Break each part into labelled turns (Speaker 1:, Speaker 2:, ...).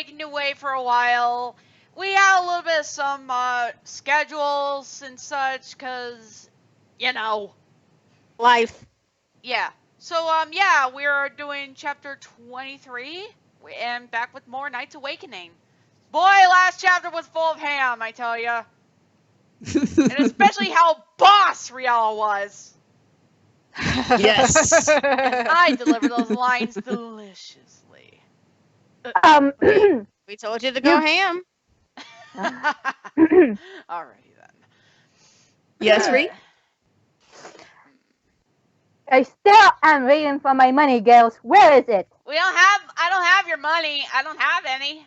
Speaker 1: taking you away for a while. We had a little bit of some schedules and such, because,
Speaker 2: Life.
Speaker 1: yeah. So, yeah, we're doing chapter 23, and back with more Night's Awakening. Boy, last chapter was full of ham, I tell ya. And especially how boss Riala was.
Speaker 3: Yes.
Speaker 1: And I deliver those lines deliciously.
Speaker 2: We told you to go ham.
Speaker 1: Alrighty then.
Speaker 3: Yes, Ree?
Speaker 4: I still am waiting for my money, girls. Where is it?
Speaker 1: I don't have your money. I don't have any.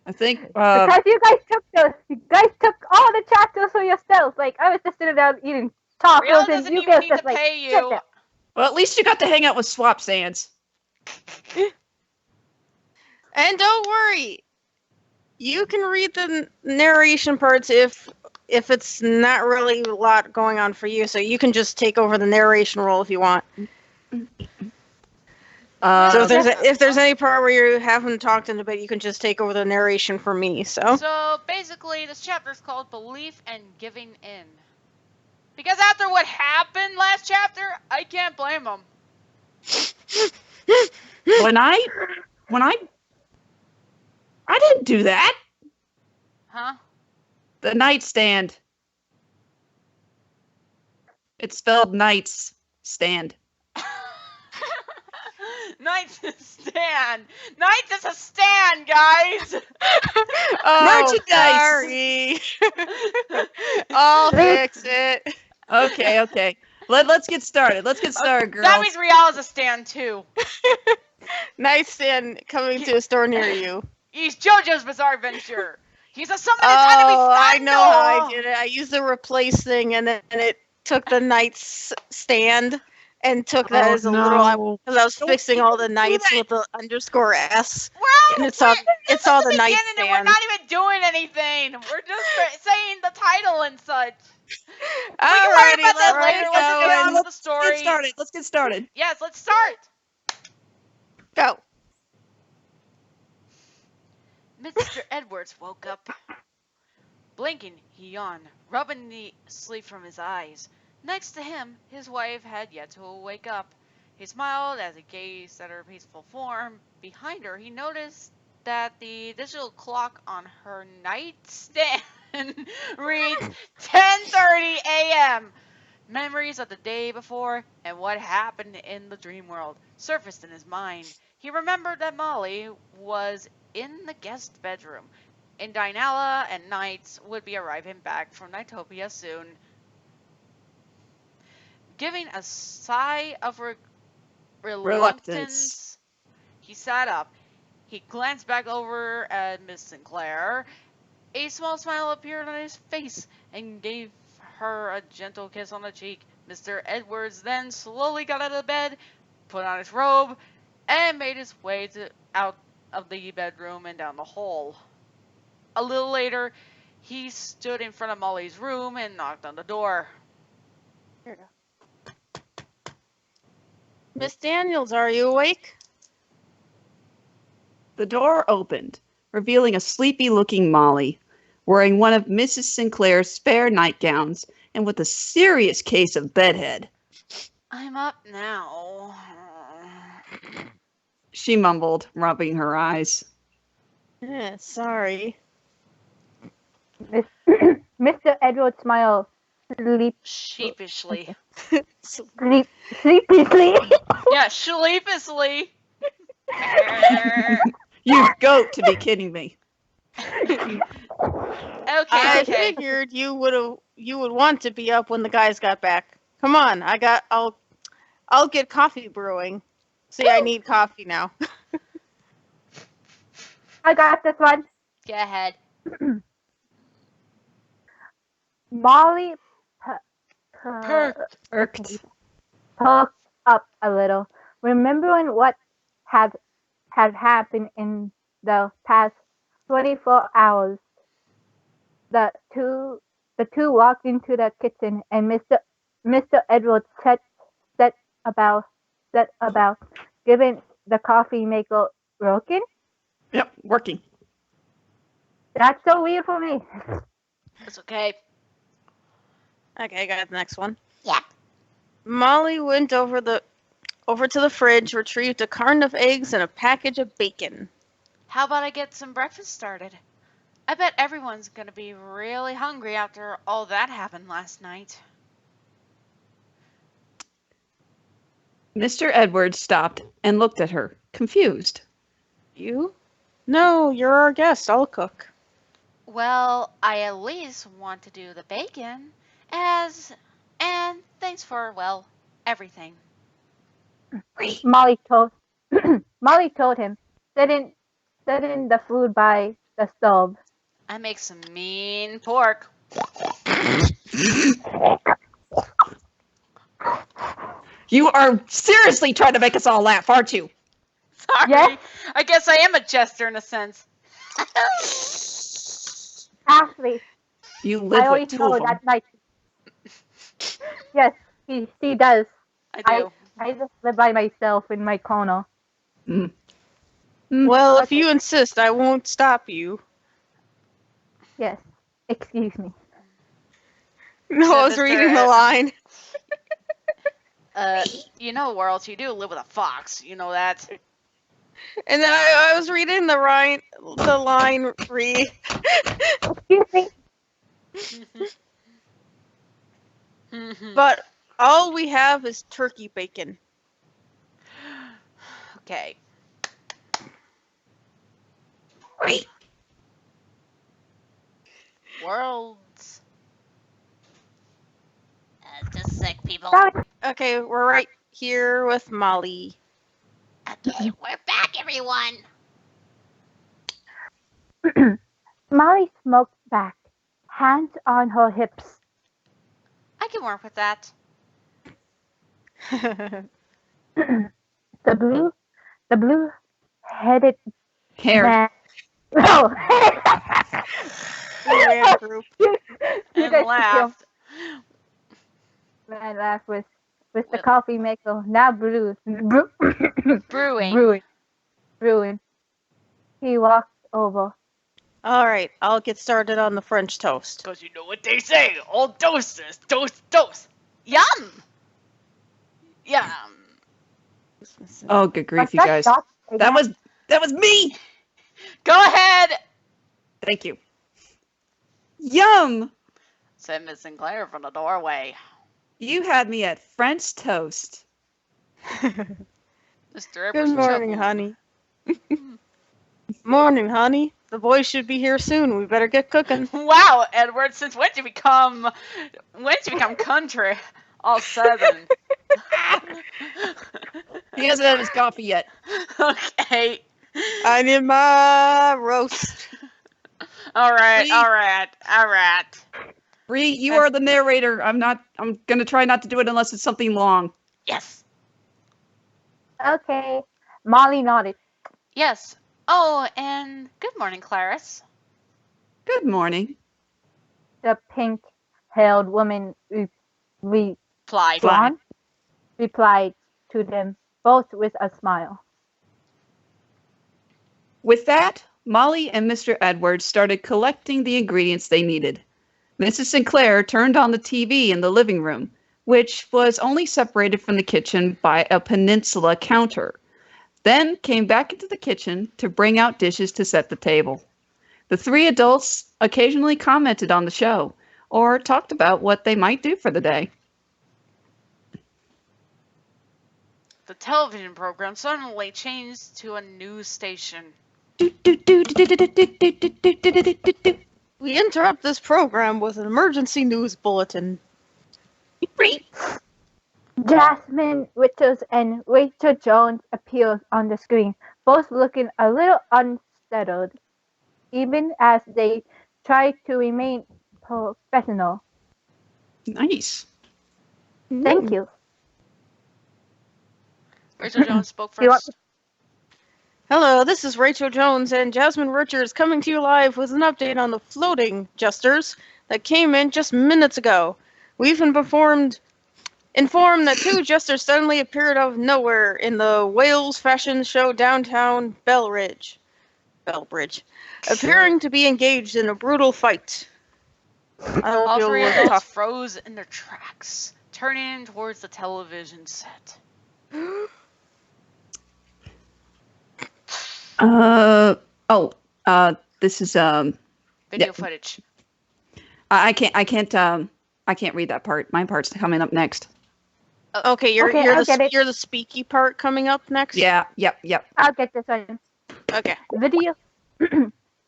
Speaker 3: I think,
Speaker 4: Because you guys took those. You guys took all the chapters for yourselves. Like, I was just sitting down eating tacos
Speaker 1: Riala
Speaker 4: and
Speaker 1: doesn't
Speaker 4: you
Speaker 1: even
Speaker 4: guys
Speaker 1: need
Speaker 4: just
Speaker 1: to
Speaker 4: like,
Speaker 1: pay
Speaker 4: sit
Speaker 1: you.
Speaker 4: there.
Speaker 3: well, at least you got to hang out with Swap Sands.
Speaker 2: And don't worry. You can read the narration parts if it's not really a lot going on for you, so you can just take over the narration role if you want. So if there's any part where you haven't talked in a bit, you can just take over the narration for me.
Speaker 1: So basically, this chapter is called Belief and Giving In. Because after what happened last chapter, I can't blame them.
Speaker 3: when I didn't do that.
Speaker 1: Huh?
Speaker 3: The nightstand. It's spelled Knights Stand.
Speaker 1: Knights stand. Knights is a stand, guys.
Speaker 3: Merchandise.
Speaker 2: Sorry. I'll fix it.
Speaker 3: Okay. Let's get started. Let's get started, girls.
Speaker 1: That means Riala's a stand too.
Speaker 2: Nightstand coming to a store near you.
Speaker 1: He's JoJo's Bizarre Adventure. He's a summon
Speaker 2: I
Speaker 1: enemy
Speaker 2: know how I did it. I used the replace thing, and then it took the knight's stand and took that as a little, because I was fixing all the knights with the underscore S.
Speaker 1: Well,
Speaker 2: And it's all the knights
Speaker 1: and we're not even doing anything. We're just saying the title and such. We can worry about that later once we get on with the story.
Speaker 3: Let's get started.
Speaker 1: Yes, let's start.
Speaker 2: Go.
Speaker 1: Mr. Edwards woke up. Blinking, he yawned, rubbing the sleep from his eyes. Next to him, his wife had yet to wake up. He smiled as he gazed at her peaceful form. Behind her, he noticed that the digital clock on her nightstand reads 10:30 a.m. Memories of the day before and what happened in the dream world surfaced in his mind. He remembered that Molly was in the guest bedroom, and Dinala and Knights would be arriving back from Nightopia soon. Giving a sigh of reluctance, he sat up. He glanced back over at Miss Sinclair. A small smile appeared on his face and gave her a gentle kiss on the cheek. Mr. Edwards then slowly got out of bed, put on his robe, and made his way out of the bedroom and down the hall. A little later, he stood in front of Molly's room and knocked on the door.
Speaker 2: Here we go. Miss Daniels, are you awake?
Speaker 3: The door opened, revealing a sleepy-looking Molly, wearing one of Mrs. Sinclair's spare nightgowns and with a serious case of bedhead.
Speaker 1: I'm up now,
Speaker 3: she mumbled, rubbing her eyes.
Speaker 2: Sorry.
Speaker 4: Mr. Edward smiled
Speaker 1: sheepishly.
Speaker 4: Sleepishly.
Speaker 1: Yeah, sleepishly.
Speaker 3: You've got to be kidding me.
Speaker 1: Okay.
Speaker 2: I figured you would want to be up when the guys got back. Come on, I'll get coffee brewing. See, I need coffee now.
Speaker 4: I got this one.
Speaker 1: Go ahead.
Speaker 4: Molly
Speaker 1: perked
Speaker 4: up a little, remembering what had happened in the past 24 hours. The two walked into the kitchen, and Mr. Edwards set about giving the coffee maker broken.
Speaker 3: Yep, working.
Speaker 4: That's so weird for me.
Speaker 1: It's okay.
Speaker 2: Okay, I got the next one.
Speaker 4: Yeah.
Speaker 2: Molly went over to the fridge, retrieved a carton of eggs and a package of bacon.
Speaker 1: How about I get some breakfast started? I bet everyone's gonna be really hungry after all that happened last night.
Speaker 3: Mr. Edwards stopped and looked at her, confused.
Speaker 2: You? No, you're our guest. I'll cook.
Speaker 1: Well, I at least want to do the bacon, and thanks for, well, everything.
Speaker 4: Molly told Molly told him, set in the food by the stove.
Speaker 1: I make some mean pork.
Speaker 3: You are seriously trying to make us all laugh, aren't you?
Speaker 1: Sorry.
Speaker 4: Yes?
Speaker 1: I guess I am a jester in a sense.
Speaker 4: Actually,
Speaker 3: You
Speaker 4: I
Speaker 3: live
Speaker 4: always
Speaker 3: with two
Speaker 4: know
Speaker 3: of them.
Speaker 4: that night. Yes, he does.
Speaker 1: I do.
Speaker 4: I just live by myself in my corner.
Speaker 3: Mm.
Speaker 2: Well, if
Speaker 4: Okay.
Speaker 2: you insist, I won't stop you.
Speaker 4: Yes. Excuse me.
Speaker 2: No, I was
Speaker 1: Mr.
Speaker 2: reading the line.
Speaker 1: You know, World, you do live with a fox. You know that.
Speaker 2: And then I was reading the line read.
Speaker 4: Excuse me.
Speaker 2: But all we have is turkey bacon.
Speaker 1: Okay. Worlds. Just sick people.
Speaker 4: Sorry.
Speaker 2: Okay, we're right here with Molly.
Speaker 1: Okay, we're back, everyone.
Speaker 4: Molly smoked back, hands on her hips.
Speaker 1: I can work with that.
Speaker 4: The blue-headed
Speaker 3: Hair.
Speaker 4: man. Oh.
Speaker 2: Man group.
Speaker 4: You
Speaker 1: And
Speaker 4: guys
Speaker 1: laughed.
Speaker 4: Man laughed with the coffee maker now
Speaker 1: Brewing.
Speaker 4: brewing. He walked over.
Speaker 2: All right, I'll get started on the French toast.
Speaker 1: Because you know what they say. All toasters. Toast. Yum. Yum.
Speaker 3: Oh, good grief,
Speaker 4: What's
Speaker 3: you guys.
Speaker 4: that
Speaker 3: That was me.
Speaker 1: Go ahead.
Speaker 3: Thank you. Yum.
Speaker 1: Said Miss Sinclair from the doorway.
Speaker 3: You had me at French toast.
Speaker 1: Mr.
Speaker 2: Good
Speaker 1: Edwards
Speaker 2: morning,
Speaker 1: chuckled.
Speaker 2: honey. Morning, honey. The boys should be here soon. We better get cooking.
Speaker 1: Wow, Edward, since when did you become country? All southern.
Speaker 3: He hasn't had his coffee yet.
Speaker 1: Okay.
Speaker 2: I need my roast.
Speaker 1: All right.
Speaker 3: Please. Bree, you are the narrator. I'm gonna try not to do it unless it's something long.
Speaker 1: Yes.
Speaker 4: Okay. Molly nodded.
Speaker 1: Yes. Oh, and good morning, Clarice.
Speaker 3: Good morning.
Speaker 4: The pink-haired woman
Speaker 1: Fly.
Speaker 4: replied to them both with a smile.
Speaker 3: With that, Molly and Mr. Edwards started collecting the ingredients they needed. Mrs. Sinclair turned on the TV in the living room, which was only separated from the kitchen by a peninsula counter, then came back into the kitchen to bring out dishes to set the table. The three adults occasionally commented on the show or talked about what they might do for the day.
Speaker 1: The television program suddenly changed to a news station.
Speaker 2: We interrupt this program with an emergency news bulletin.
Speaker 4: Jasmine Richards and Rachel Jones appeared on the screen, both looking a little unsettled, even as they tried to remain professional.
Speaker 3: Nice.
Speaker 4: Thank you.
Speaker 1: Rachel Jones spoke
Speaker 4: Do you want-
Speaker 1: first.
Speaker 2: Hello, this is Rachel Jones and Jasmine Richards coming to you live with an update on the floating jesters that came in just minutes ago. We've been informed that two jesters suddenly appeared out of nowhere in the Wales fashion show downtown Belridge. Bellbridge, appearing to be engaged in a brutal fight. I hope
Speaker 1: All
Speaker 2: you'll
Speaker 1: three
Speaker 2: look
Speaker 1: adults
Speaker 2: tough.
Speaker 1: froze in their tracks, turning towards the television set.
Speaker 3: This is
Speaker 1: Video
Speaker 3: Yeah.
Speaker 1: footage.
Speaker 3: I can't read that part. My part's coming up next.
Speaker 2: Okay, you're
Speaker 4: Okay,
Speaker 2: you're
Speaker 4: I
Speaker 2: the
Speaker 4: get it.
Speaker 2: you're the speaky part coming up next.
Speaker 3: Yeah, yep.
Speaker 4: I'll get this one.
Speaker 2: Okay.
Speaker 4: Video,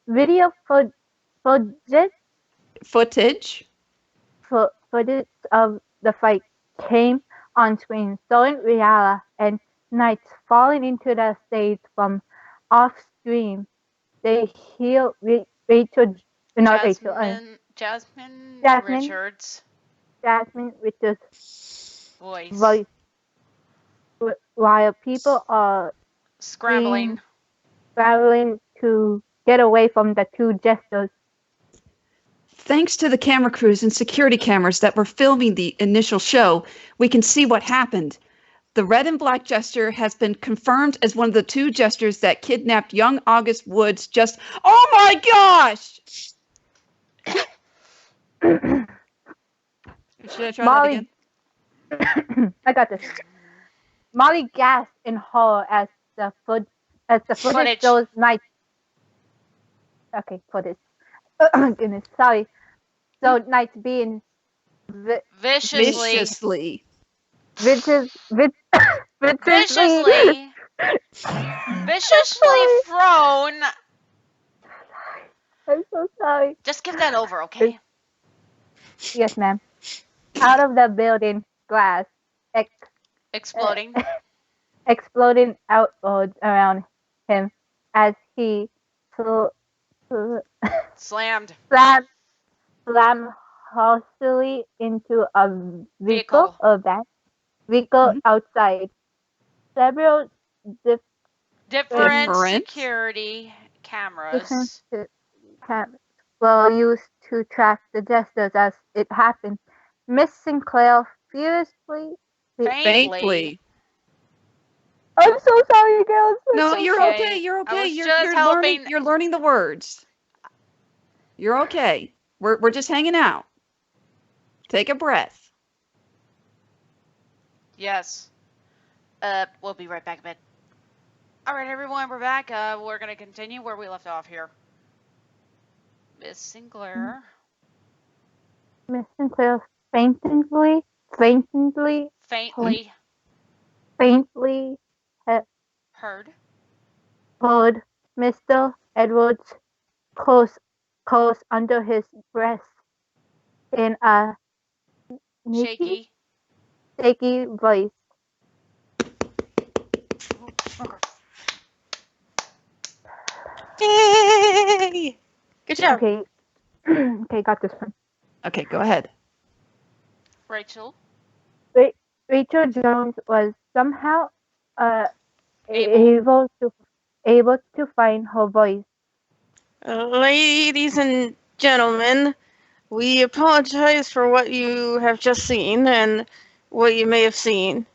Speaker 4: video footage footage of the fight came on screen, showing Riala and Knights falling into the stage from off stream. They heal Rachel, not Rachel,
Speaker 1: Jasmine
Speaker 4: Jasmine.
Speaker 1: Richards'
Speaker 4: Jasmine Richards'
Speaker 1: voice.
Speaker 4: voice, while people are
Speaker 1: Scrambling.
Speaker 4: traveling to get away from the two jesters.
Speaker 3: Thanks to the camera crews and security cameras that were filming the initial show, we can see what happened. The red and black jester has been confirmed as one of the two jesters that kidnapped young August Woods just... Oh my gosh! Should I try
Speaker 4: Molly-
Speaker 3: that again?
Speaker 4: I got this. Molly gasped in horror as the footage
Speaker 1: Footage.
Speaker 4: shows Knight. Okay, footage. Oh my goodness, sorry. So Knight being
Speaker 1: Viciously.
Speaker 4: viciously
Speaker 1: Viciously thrown.
Speaker 4: I'm so sorry.
Speaker 1: Just get that over, okay?
Speaker 4: Yes, ma'am. Out of the building glass,
Speaker 1: Exploding.
Speaker 4: exploding outwards around him as he
Speaker 1: Slammed.
Speaker 4: slammed hastily into a vehicle
Speaker 1: Vehicle.
Speaker 4: or van vehicle
Speaker 3: Mhm.
Speaker 4: outside. Several
Speaker 1: Different
Speaker 3: Different.
Speaker 1: security cameras.
Speaker 4: cameras were used to track the jesters as it happened. Miss Sinclair furiously.
Speaker 3: Faintly.
Speaker 4: I'm so sorry, girls. I'm
Speaker 3: No,
Speaker 4: so
Speaker 3: you're
Speaker 4: sorry.
Speaker 3: okay. You're
Speaker 1: I
Speaker 3: okay.
Speaker 1: was
Speaker 3: You're
Speaker 1: just
Speaker 3: learning.
Speaker 1: helping.
Speaker 3: You're learning the words. You're okay. We're just hanging out. Take a breath.
Speaker 1: Yes. We'll be right back a bit. Alright, everyone, we're back. We're gonna continue where we left off here. Miss Sinclair.
Speaker 4: Miss Sinclair faintly
Speaker 1: Faintly heard.
Speaker 4: heard Mr. Edwards close under his breath in a
Speaker 1: Shaky.
Speaker 4: shaky voice.
Speaker 2: Yay! Good job.
Speaker 4: Okay. Okay, got this one.
Speaker 3: Okay, go ahead.
Speaker 1: Rachel.
Speaker 4: Rachel Jones was somehow
Speaker 1: Able.
Speaker 4: able to find her voice.
Speaker 2: Ladies and gentlemen, we apologize for what you have just seen and what you may have seen.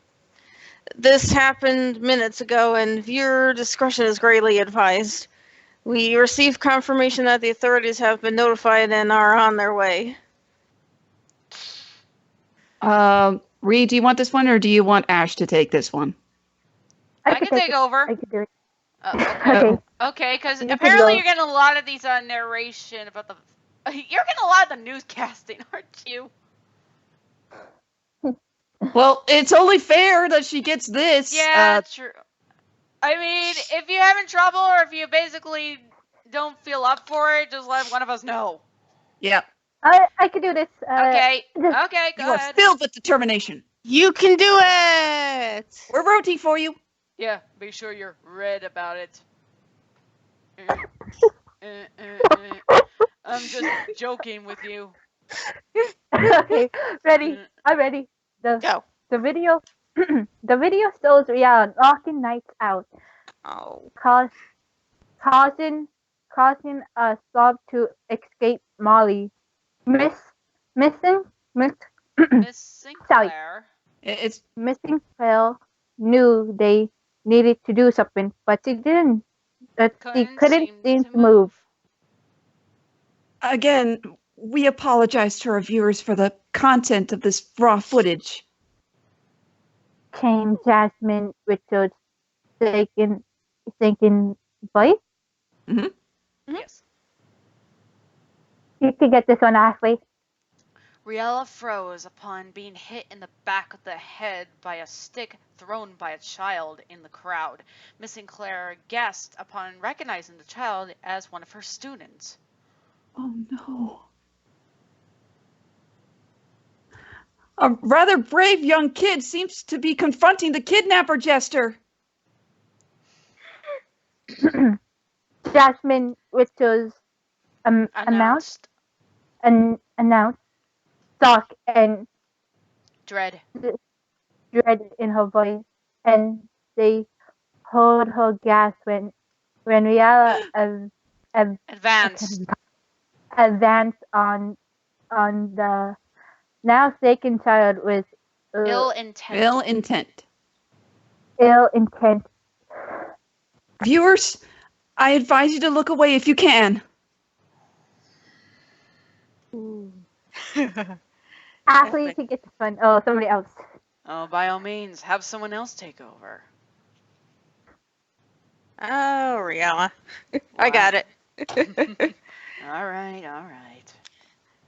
Speaker 2: This happened minutes ago, and viewer discretion is greatly advised. We received confirmation that the authorities have been notified and are on their way.
Speaker 3: Reed, do you want this one or do you want Ash to take this one?
Speaker 1: I can take over.
Speaker 4: I can do it.
Speaker 1: Okay.
Speaker 4: Okay.
Speaker 1: Okay, because
Speaker 4: You can
Speaker 1: apparently
Speaker 4: go.
Speaker 1: you're getting a lot of these narration about the... You're getting a lot of the newscasting, aren't you?
Speaker 3: Well, it's only fair that she gets this.
Speaker 1: Yeah, true. I mean, if you're having trouble or if you basically don't feel up for it, just let one of us know.
Speaker 3: Yeah.
Speaker 4: I can do this.
Speaker 1: Okay.
Speaker 4: this-
Speaker 1: Okay,
Speaker 3: You
Speaker 1: go
Speaker 3: are
Speaker 1: ahead.
Speaker 3: filled with determination.
Speaker 2: You can do it!
Speaker 3: We're rooting for you.
Speaker 1: Yeah, be sure you're red about it. I'm just joking with you.
Speaker 4: Okay, ready. I'm ready.
Speaker 2: Go.
Speaker 4: The video the video shows Rihanna knocking Knights out,
Speaker 2: Oh.
Speaker 4: causing a sob to escape Molly. Missing
Speaker 1: Miss Sinclair.
Speaker 3: It's
Speaker 4: Missing Phil knew they needed to do something, but she didn't But she couldn't seem to move.
Speaker 3: Again, we apologize to our viewers for the content of this raw footage.
Speaker 4: Came Jasmine Richards' thinking voice.
Speaker 3: Mm-hmm.
Speaker 1: Yes.
Speaker 4: You can get this one, Ashley.
Speaker 1: Riella froze upon being hit in the back of the head by a stick thrown by a child in the crowd. Miss Sinclair gasped upon recognizing the child as one of her students.
Speaker 3: Oh no. A rather brave young kid seems to be confronting the kidnapper, Jester.
Speaker 4: Jasmine Richards announced, shock and
Speaker 1: Dread.
Speaker 4: dread in her voice, and they heard her gasp when Rihanna
Speaker 1: Advanced.
Speaker 4: advanced on the now shaken child with
Speaker 1: Ill intent.
Speaker 3: Ill intent.
Speaker 4: ill intent.
Speaker 3: Viewers, I advise you to look away if you can.
Speaker 4: Ashley, you can get this one. Oh, somebody else.
Speaker 1: Oh, by all means, have someone else take over.
Speaker 2: Oh, Rihanna. I got it.
Speaker 1: All right.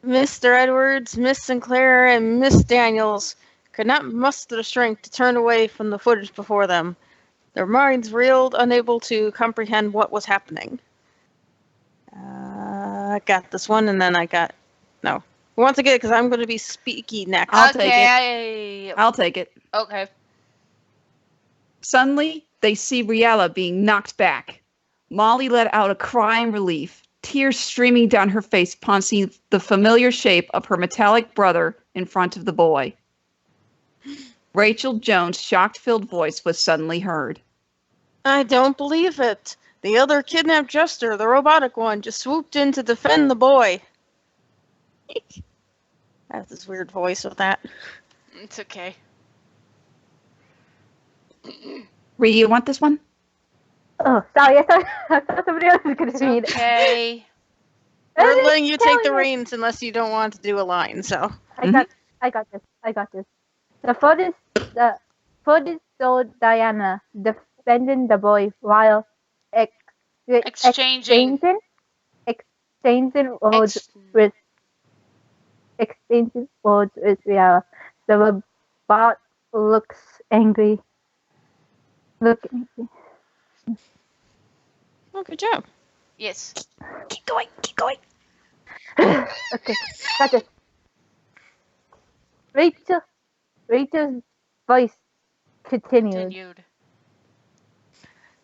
Speaker 2: Mr. Edwards, Miss Sinclair, and Miss Daniels could not muster the strength to turn away from the footage before them. Their minds reeled, unable to comprehend what was happening. I got this one, and then I got... No. Who wants to get it? Because I'm going to be speaky next.
Speaker 3: I'll take it. I'll take it.
Speaker 1: Okay.
Speaker 3: Suddenly, they see Riella being knocked back. Molly let out a cry in relief, tears streaming down her face upon seeing the familiar shape of her metallic brother in front of the boy. Rachel Jones' shock-filled voice was suddenly heard.
Speaker 2: I don't believe it. The other kidnapped jester, the robotic one, just swooped in to defend the boy. I have this weird voice with that.
Speaker 1: It's okay.
Speaker 3: Ree, you want this one?
Speaker 4: Oh, sorry. I thought somebody else was going to read.
Speaker 1: Okay.
Speaker 2: We're letting you take the reins unless you don't want to do a line, so.
Speaker 4: I got this. The footage showed Diana defending the boy while
Speaker 1: Exchanging
Speaker 4: words with Rihanna. The robot looks angry.
Speaker 2: Oh, good job.
Speaker 1: Yes.
Speaker 3: Keep going.
Speaker 4: Okay, got it. Rachel's voice continued.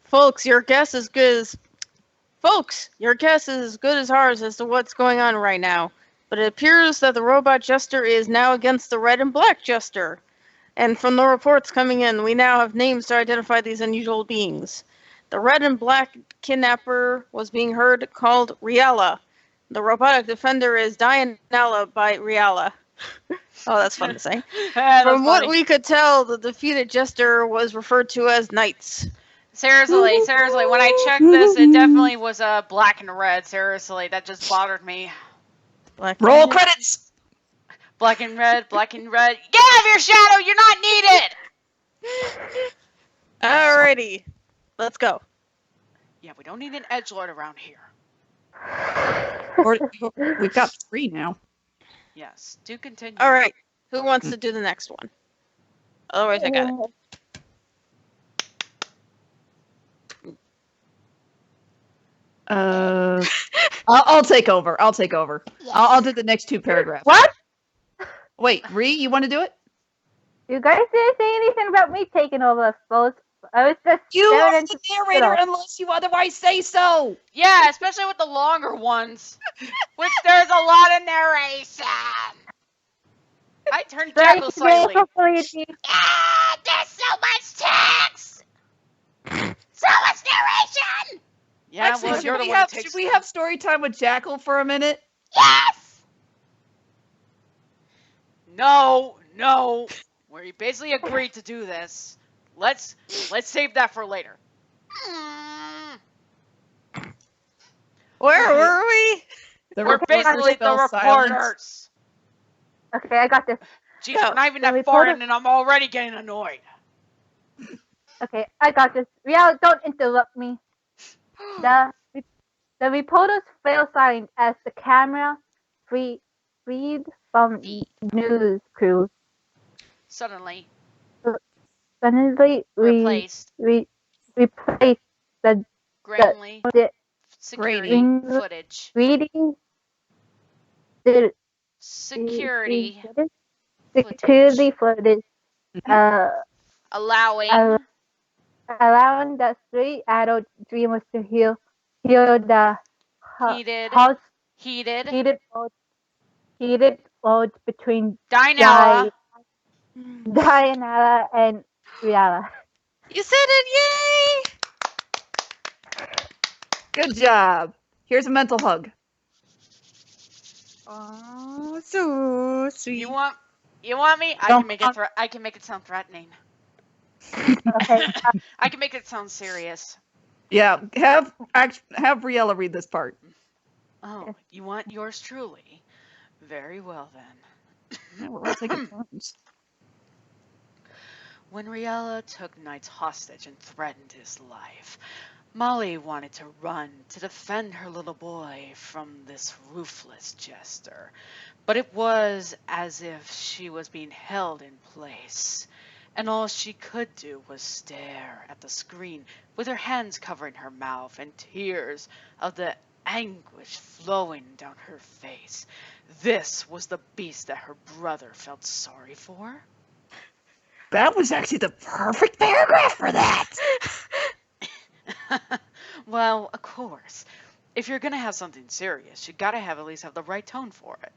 Speaker 2: Folks, your guess is as good as ours as to what's going on right now. But it appears that the robot jester is now against the red and black jester. And from the reports coming in, we now have names to identify these unusual beings. The red and black kidnapper was being heard called Riella. The robotic defender is Dianella by Riella. Oh, that's fun to say. From what we could tell, the defeated jester was referred to as knights.
Speaker 1: Seriously, when I checked this, it definitely was black and red. Seriously, that just bothered me.
Speaker 3: Roll credits!
Speaker 1: Black and red. Get out of your shadow! You're not needed!
Speaker 2: Alrighty. Let's go.
Speaker 1: Yeah, we don't need an edgelord around here.
Speaker 3: We've got 3 now.
Speaker 1: Yes, do continue.
Speaker 2: Alright. Who wants to do the next one? Otherwise, I got it.
Speaker 3: I'll take over. I'll do the next 2 paragraphs.
Speaker 4: What?
Speaker 3: Wait, Ree, you want to do it?
Speaker 4: You guys didn't say anything about me taking over, folks. I was just
Speaker 3: You are the narrator unless you otherwise say so.
Speaker 1: Yeah, especially with the longer ones, which there's a lot of narration. I turned Jackal slightly. There's so much text. So much narration. Yeah,
Speaker 3: Actually,
Speaker 1: well, you're the one who takes
Speaker 3: should we have story time with Jackal for a minute?
Speaker 1: Yes. No. We basically agreed to do this. Let's save that for later.
Speaker 2: Where were we?
Speaker 3: The
Speaker 1: We're
Speaker 3: reporters
Speaker 1: basically the
Speaker 3: fell silent.
Speaker 1: reporters.
Speaker 4: Okay, I got this.
Speaker 1: Jeez,
Speaker 2: Go.
Speaker 1: we're not even
Speaker 4: The
Speaker 1: that far
Speaker 4: reporter-
Speaker 1: in and I'm already getting annoyed.
Speaker 4: Okay, I got this. Rial, don't interrupt me. The reporters fell silent as the camera freed from news crews.
Speaker 1: Suddenly,
Speaker 4: Suddenly,
Speaker 1: replaced
Speaker 4: replaced the
Speaker 1: grainy
Speaker 4: the
Speaker 1: security
Speaker 4: Grady.
Speaker 1: footage.
Speaker 4: reading the
Speaker 1: Security
Speaker 4: security
Speaker 1: footage.
Speaker 4: footage,
Speaker 3: Mhm.
Speaker 1: Allowing
Speaker 4: allowing the three adult dreamers to hear the
Speaker 1: heated,
Speaker 4: house
Speaker 1: heated
Speaker 4: heated words heated words between
Speaker 1: Dinella.
Speaker 4: Diana and Rihanna.
Speaker 2: You said it! Yay!
Speaker 3: Good job. Here's a mental hug.
Speaker 2: Oh, so sweet.
Speaker 1: You want me? I
Speaker 3: Don't
Speaker 1: can make it. I can make it sound threatening.
Speaker 4: Okay,
Speaker 1: I can make it sound serious.
Speaker 3: Yeah, have Riella read this part.
Speaker 1: Oh, you want yours truly? Very well then.
Speaker 3: Yeah, we're all taking turns.
Speaker 1: When Riella took Knight's hostage and threatened his life, Molly wanted to run to defend her little boy from this ruthless jester, but it was as if she was being held in place, and all she could do was stare at the screen with her hands covering her mouth and tears of the anguish flowing down her face. This was the beast that her brother felt sorry for?
Speaker 3: That was actually the perfect paragraph for that.
Speaker 1: Well, of course. If you're gonna have something serious, you gotta at least have the right tone for it.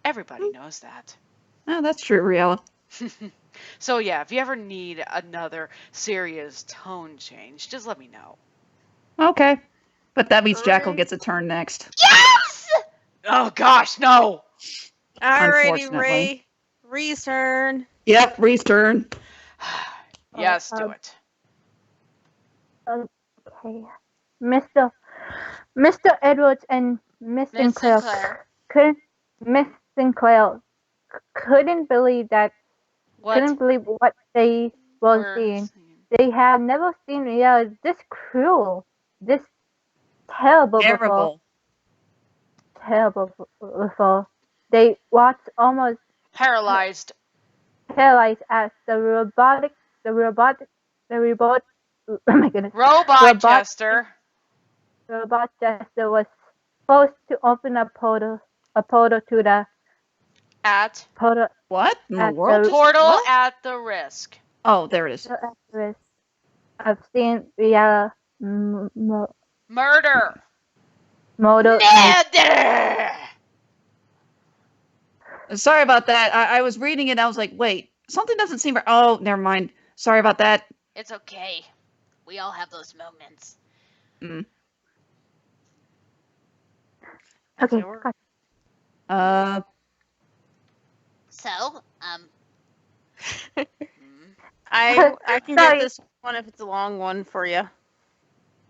Speaker 1: Everybody knows that.
Speaker 3: Oh, that's true, Riella.
Speaker 1: So yeah, if you ever need another serious tone change, just let me know.
Speaker 3: Okay. But that means Jackal
Speaker 2: Right.
Speaker 3: gets a turn next.
Speaker 1: Yes! Oh gosh, no!
Speaker 2: Alrighty,
Speaker 3: Unfortunately.
Speaker 2: Ray. Ree's turn.
Speaker 3: Yep, Ree's turn.
Speaker 1: Yes, do it.
Speaker 4: okay. Mr. Edwards and Miss
Speaker 1: Miss
Speaker 4: Sinclair
Speaker 1: Sinclair.
Speaker 4: Sinclair couldn't believe what they were
Speaker 1: We're
Speaker 4: seeing.
Speaker 1: seeing.
Speaker 4: They had never seen Ria this cruel, this terrible
Speaker 3: Terrible.
Speaker 4: before. They watched almost
Speaker 1: Paralyzed.
Speaker 4: paralyzed as the robot, oh my goodness,
Speaker 1: Robot Jester.
Speaker 4: robot Jester was forced to open a portal to the
Speaker 1: At
Speaker 4: portal
Speaker 3: What in the
Speaker 4: At
Speaker 3: world?
Speaker 4: the-
Speaker 1: portal
Speaker 3: What?
Speaker 1: at the risk.
Speaker 3: Oh, there it is.
Speaker 4: actress of seeing Ria
Speaker 1: Murder.
Speaker 4: model.
Speaker 1: Murder.
Speaker 3: Sorry about that. I was reading it and I was like, wait, something doesn't seem right. Oh, never mind. Sorry about that.
Speaker 1: It's okay. We all have those moments.
Speaker 4: Okay,
Speaker 1: we're-
Speaker 4: got
Speaker 1: So,
Speaker 2: I can
Speaker 4: Sorry.
Speaker 2: get this one if it's a long one for you.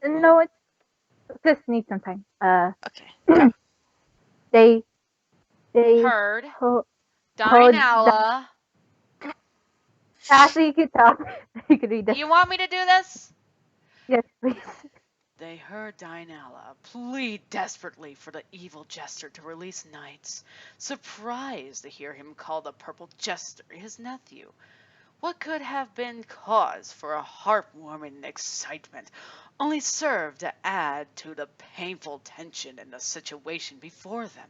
Speaker 4: no, it just needs some time.
Speaker 2: Okay.
Speaker 4: They
Speaker 1: heard
Speaker 4: ho-
Speaker 1: Dinella.
Speaker 4: Ashley, you could talk. You could read this.
Speaker 1: You want me to do this?
Speaker 4: Yes, please.
Speaker 1: They heard Dinella plead desperately for the evil jester to release Knights, surprised to hear him call the purple jester his nephew. What could have been cause for a heartwarming excitement only served to add to the painful tension in the situation before them.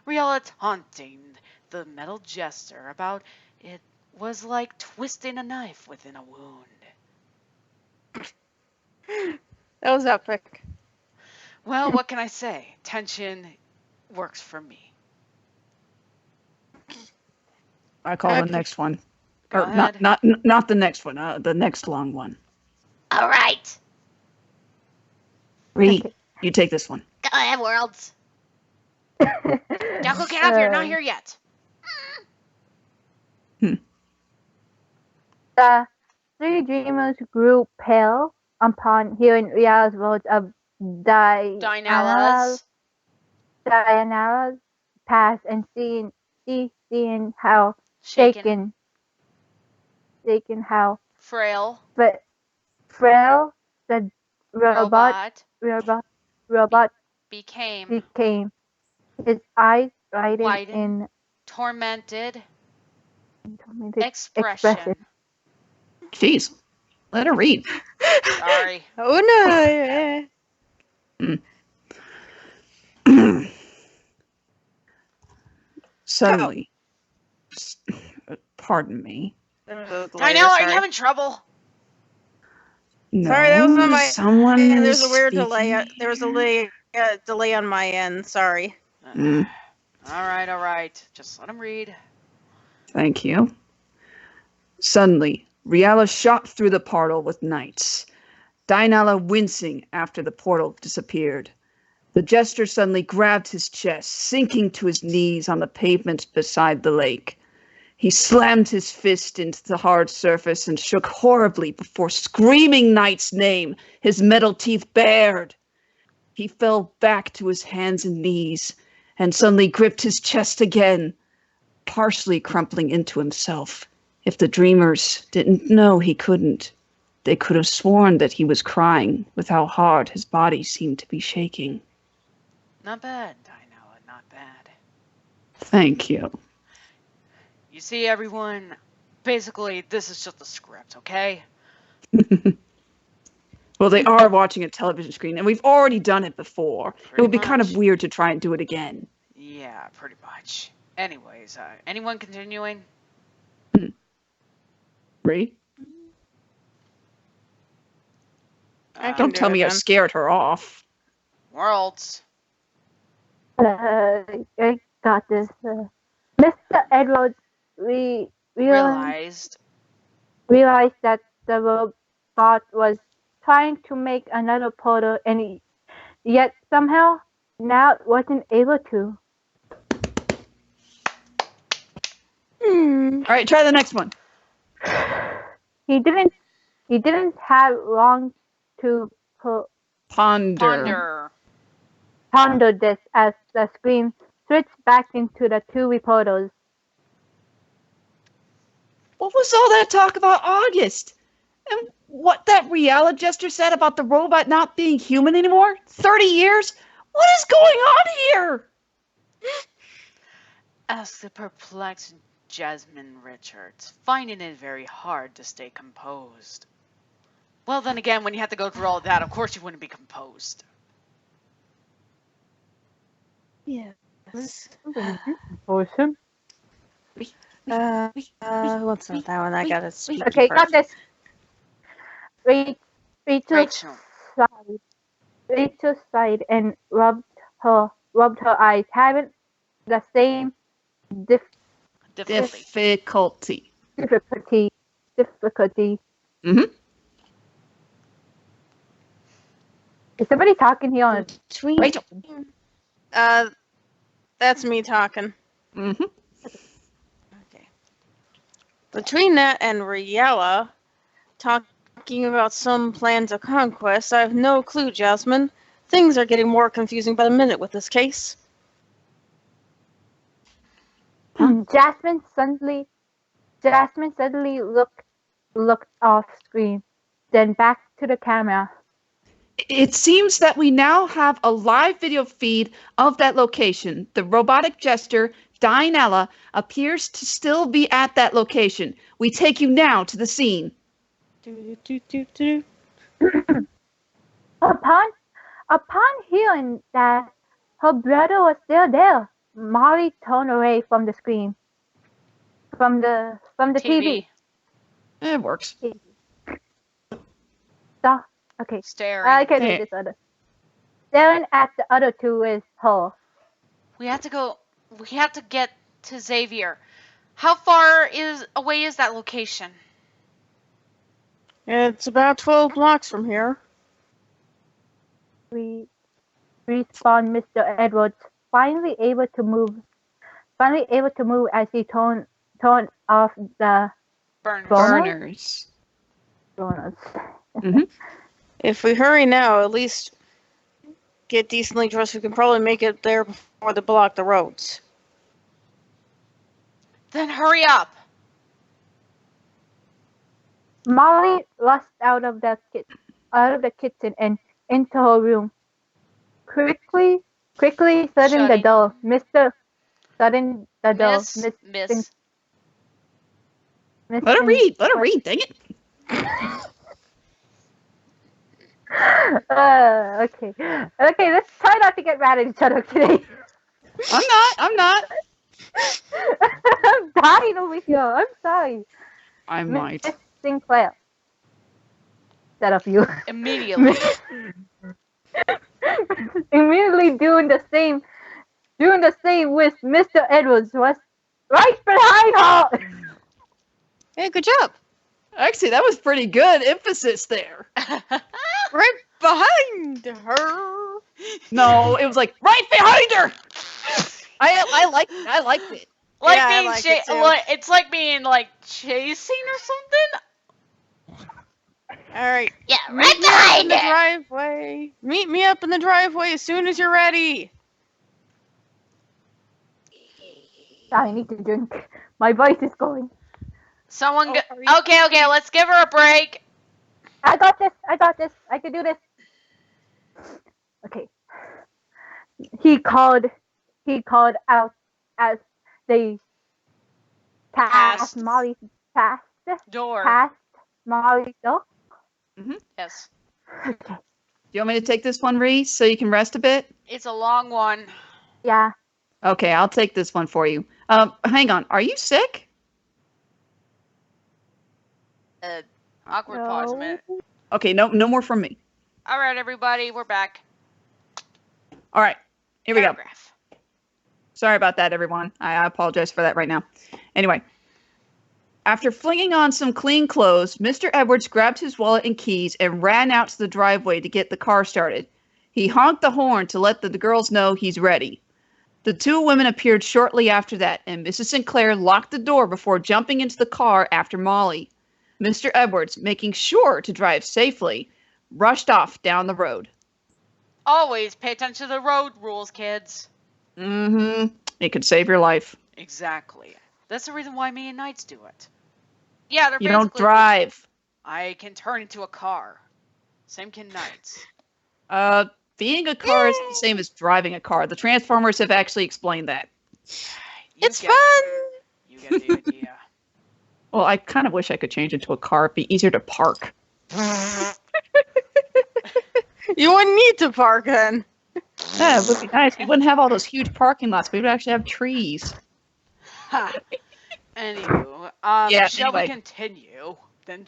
Speaker 1: Riella taunting the metal jester about it was like twisting a knife within a wound.
Speaker 2: That was epic.
Speaker 1: Well, what can I say? Tension works for me.
Speaker 3: I call the
Speaker 2: Okay.
Speaker 3: next one.
Speaker 1: Go
Speaker 3: Or
Speaker 1: ahead.
Speaker 3: not the next one. The next long one.
Speaker 1: All right.
Speaker 3: Ree,
Speaker 4: Okay.
Speaker 3: you take this one.
Speaker 1: Go ahead, Worlds. Jacko, get up here. Not here yet.
Speaker 4: The three dreamers grew pale upon hearing Ria's words of
Speaker 1: Dianalas.
Speaker 4: Diana pass and seeing how
Speaker 1: Shaken.
Speaker 4: shaken how
Speaker 1: Frail.
Speaker 4: but frail the
Speaker 1: Robot.
Speaker 4: robot
Speaker 1: Became.
Speaker 4: became. His eyes widened
Speaker 1: Widen.
Speaker 4: in
Speaker 1: Tormented.
Speaker 4: tormented
Speaker 1: Expression.
Speaker 3: Jeez, let her read.
Speaker 1: Sorry.
Speaker 2: Oh no.
Speaker 3: Suddenly, pardon me.
Speaker 1: Diana, are you having trouble?
Speaker 3: No,
Speaker 2: Sorry, that was on my.
Speaker 3: someone
Speaker 2: Yeah,
Speaker 3: is
Speaker 2: there's a weird
Speaker 3: speaking.
Speaker 2: delay. There was a delay on my end. Sorry.
Speaker 3: Mm.
Speaker 1: All right. Just let him read.
Speaker 3: Thank you. Suddenly, Riala shot through the portal with knights, Dinala wincing after the portal disappeared. The jester suddenly grabbed his chest, sinking to his knees on the pavement beside the lake. He slammed his fist into the hard surface and shook horribly before screaming Knight's name, his metal teeth bared. He fell back to his hands and knees and suddenly gripped his chest again, partially crumpling into himself. If the dreamers didn't know he couldn't, they could have sworn that he was crying with how hard his body seemed to be shaking.
Speaker 1: Not bad, Dinah, not bad.
Speaker 3: Thank you.
Speaker 1: You see, everyone, basically, this is just a script, okay?
Speaker 3: Well, they are watching a television screen, and we've already done it before.
Speaker 1: Pretty
Speaker 3: It would be kind of
Speaker 1: much.
Speaker 3: weird to try and do it again.
Speaker 1: Yeah, pretty much. Anyways, anyone continuing?
Speaker 3: Ray?
Speaker 2: I can
Speaker 3: Don't
Speaker 2: do
Speaker 3: tell
Speaker 2: it
Speaker 3: me I
Speaker 2: then.
Speaker 3: scared her off.
Speaker 1: Worlds.
Speaker 4: I got this. Mr. Edwards
Speaker 1: Realized.
Speaker 4: realized that the robot was trying to make another portal, and yet somehow now wasn't able to.
Speaker 3: All right, try the next one.
Speaker 4: He didn't have long to
Speaker 3: Ponder.
Speaker 4: ponder this as the screen switched back into the two reporters.
Speaker 3: What was all that talk about August? And what that Riala jester said about the robot not being human anymore? 30 years? What is going on here?
Speaker 1: Asked the perplexed Jasmine Richards, finding it very hard to stay composed. Well, then again, when you have to go through all that, of course you wouldn't be composed.
Speaker 2: Yeah.
Speaker 4: Awesome.
Speaker 2: What's not that one? I gotta speak.
Speaker 4: Okay, got this. Rachel sighed and rubbed her eyes, having the same
Speaker 3: Difficulty.
Speaker 4: difficulty.
Speaker 3: Mm-hmm.
Speaker 4: Is somebody talking here on
Speaker 2: Between.
Speaker 3: Rachel.
Speaker 2: That's me talking.
Speaker 3: Mm-hmm.
Speaker 2: Okay. Between that and Riella talking about some plans of conquest, I have no clue, Jasmine. Things are getting more confusing by the minute with this case.
Speaker 4: Jasmine suddenly looked off screen, then back to the camera.
Speaker 3: It seems that we now have a live video feed of that location. The robotic jester, Dinella, appears to still be at that location. We take you now to the scene.
Speaker 4: Upon hearing that her brother was still there, Molly turned away from the screen. From the TV.
Speaker 3: It works.
Speaker 4: So, okay.
Speaker 1: Staring.
Speaker 4: I can do this other. Staring at the other two is her.
Speaker 1: We have to get to Xavier. How far away is that location?
Speaker 2: It's about 12 blocks from here.
Speaker 4: Respawned Mr. Edwards, finally able to move as he turned off the
Speaker 3: Burners.
Speaker 4: burners.
Speaker 3: Mm-hmm.
Speaker 2: If we hurry now, at least get decently dressed, we can probably make it there before they block the roads.
Speaker 1: Then hurry up.
Speaker 4: Molly rushed out of the kitchen and into her room. Quickly shutting the
Speaker 1: Shutting.
Speaker 4: door. Shutting the door.
Speaker 1: Miss.
Speaker 3: Let her read. Let her read. Dang it.
Speaker 4: Okay. Okay, let's try not to get mad at each other today.
Speaker 3: I'm not.
Speaker 4: I'm dying over here. I'm sorry.
Speaker 3: I might.
Speaker 4: Miss Sinclair. Instead of you.
Speaker 1: Immediately.
Speaker 4: Immediately doing the same with Mr. Edwards was right behind her.
Speaker 2: Hey, good job.
Speaker 3: Actually, that was pretty good emphasis there.
Speaker 2: Right behind her.
Speaker 3: No, it was like right behind her. I liked it.
Speaker 1: Like
Speaker 2: Yeah, I
Speaker 1: being
Speaker 2: like it too.
Speaker 1: it's like being like chasing or something.
Speaker 2: All right.
Speaker 1: Yeah,
Speaker 2: Meet me up in the driveway. Meet me up in the driveway as soon as you're ready.
Speaker 4: I need to drink. My voice is going.
Speaker 1: Someone.
Speaker 2: are you-
Speaker 1: Okay. Let's give her a break.
Speaker 4: I got this. I can do this. Okay. He called out as they
Speaker 1: Passed.
Speaker 4: Molly's
Speaker 1: Door.
Speaker 4: past Molly's door.
Speaker 1: Yes.
Speaker 4: Okay.
Speaker 3: Do you want me to take this one, Reese, so you can rest a bit?
Speaker 1: It's a long one.
Speaker 4: Yeah.
Speaker 3: Okay, I'll take this one for you. Hang on. Are you sick?
Speaker 1: Awkward pause a minute.
Speaker 3: Okay, no more from me.
Speaker 1: All right, everybody, we're back.
Speaker 3: All right, here we go.
Speaker 1: Paragraph.
Speaker 3: Sorry about that, everyone. I apologize for that right now. Anyway, after flinging on some clean clothes, Mr. Edwards grabbed his wallet and keys and ran out to the driveway to get the car started. He honked the horn to let the girls know he's ready. The two women appeared shortly after that, and Mrs. Sinclair locked the door before jumping into the car after Molly. Mr. Edwards, making sure to drive safely, rushed off down the road.
Speaker 1: Always pay attention to the road rules, kids.
Speaker 3: It could save your life.
Speaker 1: Exactly. That's the reason why me and Knights do it. Yeah, they're
Speaker 3: You don't
Speaker 1: basically-
Speaker 3: drive.
Speaker 1: I can turn into a car. Same can Knights.
Speaker 3: Being a car is the same as driving a car. The Transformers have actually explained that.
Speaker 2: It's fun.
Speaker 1: You get the idea.
Speaker 3: Well, I kind of wish I could change into a car. It'd be easier to park.
Speaker 2: You wouldn't need to park then.
Speaker 3: Yeah, it would be nice. We wouldn't have all those huge parking lots. We would actually have trees.
Speaker 1: Anywho,
Speaker 3: Yeah,
Speaker 1: shall we
Speaker 3: anyway.
Speaker 1: continue? Then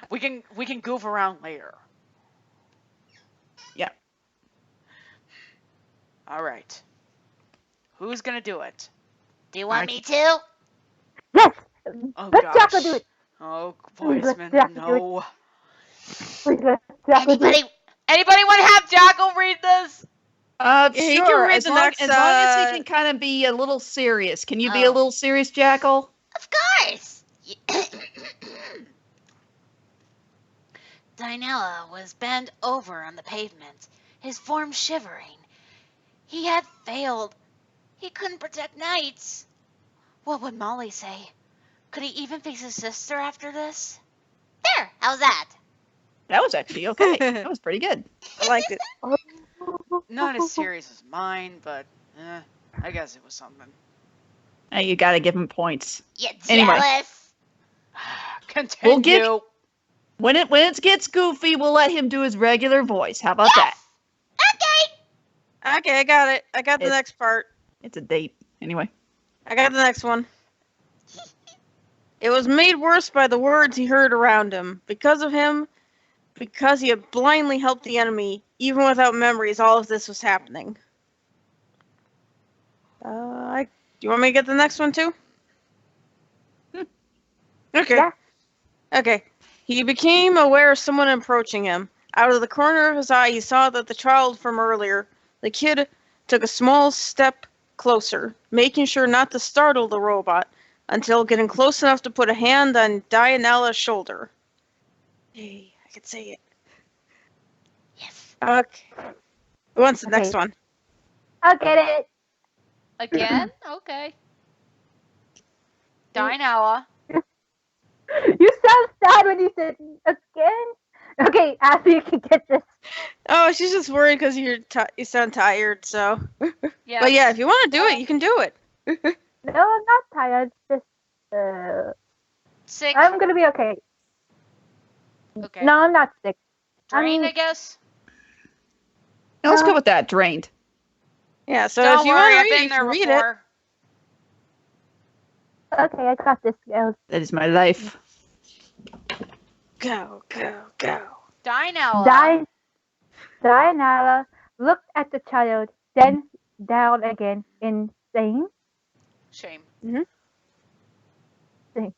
Speaker 1: we can goof around later.
Speaker 3: Yeah.
Speaker 1: All right. Who's gonna do it?
Speaker 5: Do you want me to?
Speaker 4: Yes.
Speaker 1: Oh
Speaker 4: Let
Speaker 1: gosh.
Speaker 4: Jacko do it.
Speaker 1: Oh,
Speaker 4: Please, let
Speaker 1: voiceman,
Speaker 4: Jacko do it.
Speaker 1: no.
Speaker 4: Please let Jacko do it.
Speaker 1: Anybody want to have Jacko read this?
Speaker 2: Yeah, you can
Speaker 3: Sure.
Speaker 2: read
Speaker 3: As
Speaker 2: the
Speaker 3: long,
Speaker 2: next,
Speaker 3: as long as he can kind of be a little serious. Can you be a
Speaker 5: Oh.
Speaker 3: little serious, Jackal?
Speaker 5: Of course. Dinella was bent over on the pavement, his form shivering. He had failed. He couldn't protect Knights. What would Molly say? Could he even face his sister after this? There, how's that?
Speaker 3: That was actually okay. That was pretty good.
Speaker 2: I liked it.
Speaker 1: Not as serious as mine, but I guess it was something.
Speaker 3: Hey, you got to give him points.
Speaker 5: You
Speaker 3: Anyway.
Speaker 5: jealous?
Speaker 1: Continue.
Speaker 3: We'll give- When it gets goofy, we'll let him do his regular voice. How about that?
Speaker 5: Okay.
Speaker 2: Okay, I got it. I got the
Speaker 3: It's-
Speaker 2: next part.
Speaker 3: It's a date. Anyway.
Speaker 2: I got the next one. It was made worse by the words he heard around him. Because of him, because he had blindly helped the enemy, even without memories, all of this was happening. Do you want me to get the next one too? Okay.
Speaker 4: Yeah.
Speaker 2: Okay. He became aware of someone approaching him. Out of the corner of his eye, he saw that the child from earlier, the kid, took a small step closer, making sure not to startle the robot, until getting close enough to put a hand on Dianella's shoulder. Hey, I can say it.
Speaker 5: Yes.
Speaker 2: Okay. Who wants the
Speaker 4: Okay.
Speaker 2: next one?
Speaker 4: I'll get it.
Speaker 1: Again? Okay. Dinella.
Speaker 4: You sound sad when you said again. Okay, Ashley, you can get this.
Speaker 2: Oh, she's just worried because you sound tired. So,
Speaker 1: Yes.
Speaker 2: but yeah, if you want to do it, you can do it.
Speaker 4: No, I'm not tired. Just
Speaker 1: Sick.
Speaker 4: I'm gonna be okay.
Speaker 1: Okay.
Speaker 4: No, I'm not sick.
Speaker 1: Drained,
Speaker 4: I'm-
Speaker 1: I guess.
Speaker 3: Now let's
Speaker 4: No.
Speaker 3: go with that. Drained.
Speaker 2: Yeah. So
Speaker 1: Don't
Speaker 2: if you
Speaker 1: worry,
Speaker 2: want
Speaker 1: I've
Speaker 2: to read,
Speaker 1: been
Speaker 2: you
Speaker 1: there
Speaker 2: can read it.
Speaker 1: before.
Speaker 4: Okay, I got this, girls.
Speaker 3: That is my life.
Speaker 2: Go, go, go.
Speaker 1: Dinella.
Speaker 4: Diana looked at the child, then down again in saying,
Speaker 1: Shame.
Speaker 4: okay.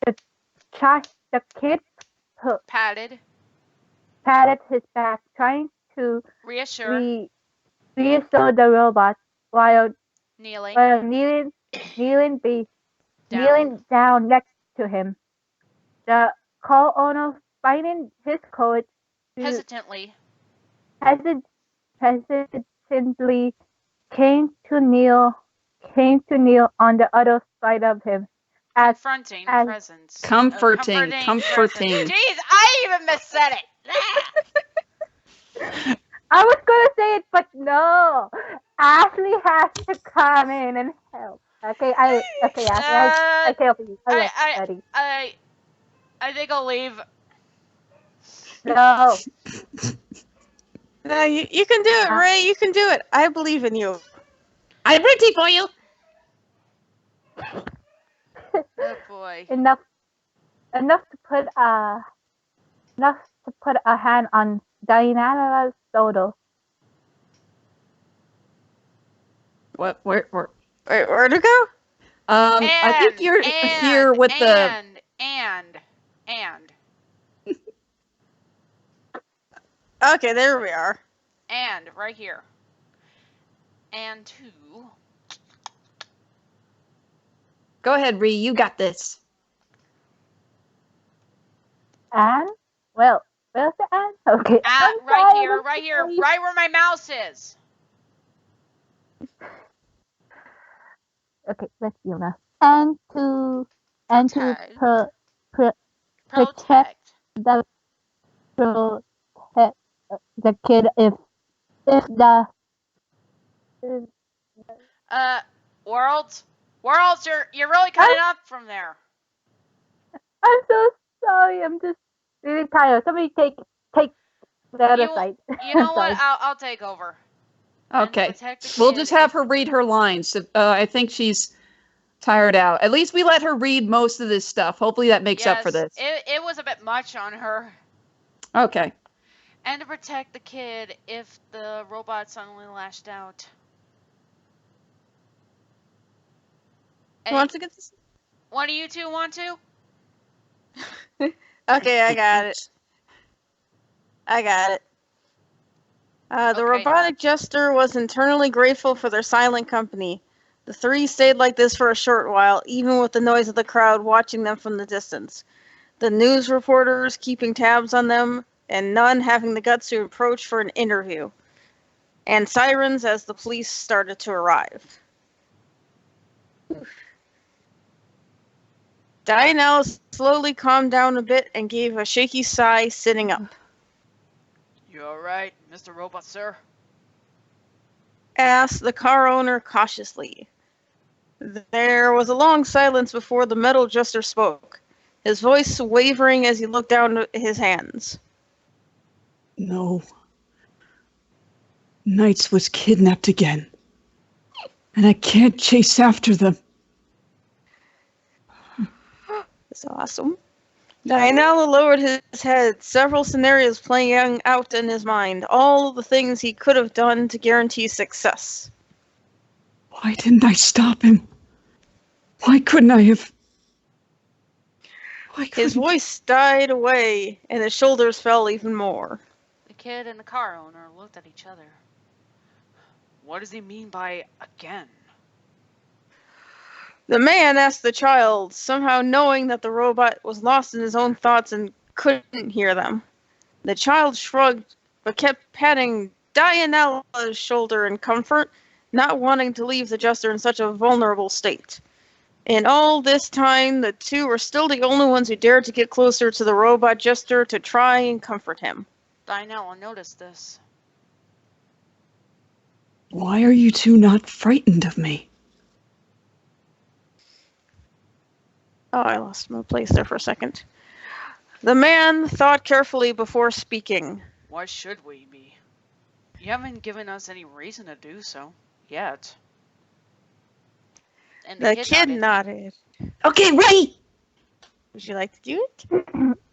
Speaker 4: The kid
Speaker 1: Patted.
Speaker 4: patted his back, trying to
Speaker 1: Reassure.
Speaker 4: reassure the robot while
Speaker 1: Kneeling.
Speaker 4: kneeling down next to him. The car owner, finding his courage,
Speaker 1: Hesitantly.
Speaker 4: hesitantly came to kneel on the other side of him. As
Speaker 1: Confronting
Speaker 4: as-
Speaker 1: presence.
Speaker 3: Comforting.
Speaker 1: Presence.
Speaker 3: Comforting.
Speaker 1: Jeez, I even missaid it.
Speaker 4: I was gonna say it, but no. Ashley has to come in and help. Okay, Ashley, I help you. Ready.
Speaker 1: I think I'll leave.
Speaker 4: No.
Speaker 2: No, you can do it, Ray. You can do it. I believe in you.
Speaker 3: I'm ready for you.
Speaker 1: Oh boy.
Speaker 4: enough to put a hand on Diana's shoulder.
Speaker 3: What? Where?
Speaker 2: Wait, where to go?
Speaker 3: I think you're here with the.
Speaker 1: And.
Speaker 2: Okay, there we are.
Speaker 1: And right here. And two.
Speaker 3: Go ahead, Ree. You got this.
Speaker 4: And well, where's the and? Okay. I'm
Speaker 1: Right
Speaker 4: sorry,
Speaker 1: here,
Speaker 4: I'm
Speaker 1: right here,
Speaker 4: sorry.
Speaker 1: right where my mouse is.
Speaker 4: Okay, let's see now. And to
Speaker 1: Protect.
Speaker 4: protect the kid if the
Speaker 1: Worlds, you're really cutting up from there.
Speaker 4: I'm so sorry. I'm just really tired. Somebody take the other side.
Speaker 1: You know
Speaker 4: Sorry.
Speaker 1: what? I'll take over. And
Speaker 3: Okay.
Speaker 1: protect the
Speaker 3: We'll
Speaker 1: kid
Speaker 3: just have
Speaker 1: if-
Speaker 3: her read her lines. I think she's tired out. At least we let her read most of this stuff. Hopefully that makes up for
Speaker 1: Yes,
Speaker 3: this.
Speaker 1: It was a bit much on her.
Speaker 3: Okay.
Speaker 1: And to protect the kid if the robot suddenly lashed out.
Speaker 2: Who wants to get this?
Speaker 1: One of you two want to?
Speaker 2: Okay, I got it. The
Speaker 1: Okay.
Speaker 2: robotic jester was internally grateful for their silent company. The three stayed like this for a short while, even with the noise of the crowd watching them from the distance. The news reporters keeping tabs on them, and none having the guts to approach for an interview. And sirens as the police started to arrive. Diana slowly calmed down a bit and gave a shaky sigh, sitting up.
Speaker 1: You alright, Mr. Robot, sir?
Speaker 2: Asked the car owner cautiously. There was a long silence before the metal jester spoke, his voice wavering as he looked down at his hands.
Speaker 6: No. NiGHTS was kidnapped again. And I can't chase after them.
Speaker 2: That's awesome. Dianella lowered his head, several scenarios playing out in his mind, all the things he could have done to guarantee success.
Speaker 6: Why didn't I stop him? Why couldn't I have...
Speaker 2: His voice died away, and his shoulders fell even more.
Speaker 1: The kid and the car owner looked at each other. What does he mean by again?
Speaker 2: The man asked the child, somehow knowing that the robot was lost in his own thoughts and couldn't hear them. The child shrugged, but kept patting Dianella's shoulder in comfort, not wanting to leave the jester in such a vulnerable state. In all this time, the two were still the only ones who dared to get closer to the robot jester to try and comfort him.
Speaker 1: Dianella noticed this.
Speaker 6: Why are you two not frightened of me?
Speaker 2: Oh, I lost my place there for a second. The man thought carefully before speaking.
Speaker 1: Why should we be? You haven't given us any reason to do so, yet. And
Speaker 2: The kid nodded.
Speaker 3: Okay, ready!
Speaker 2: Would you like to do it?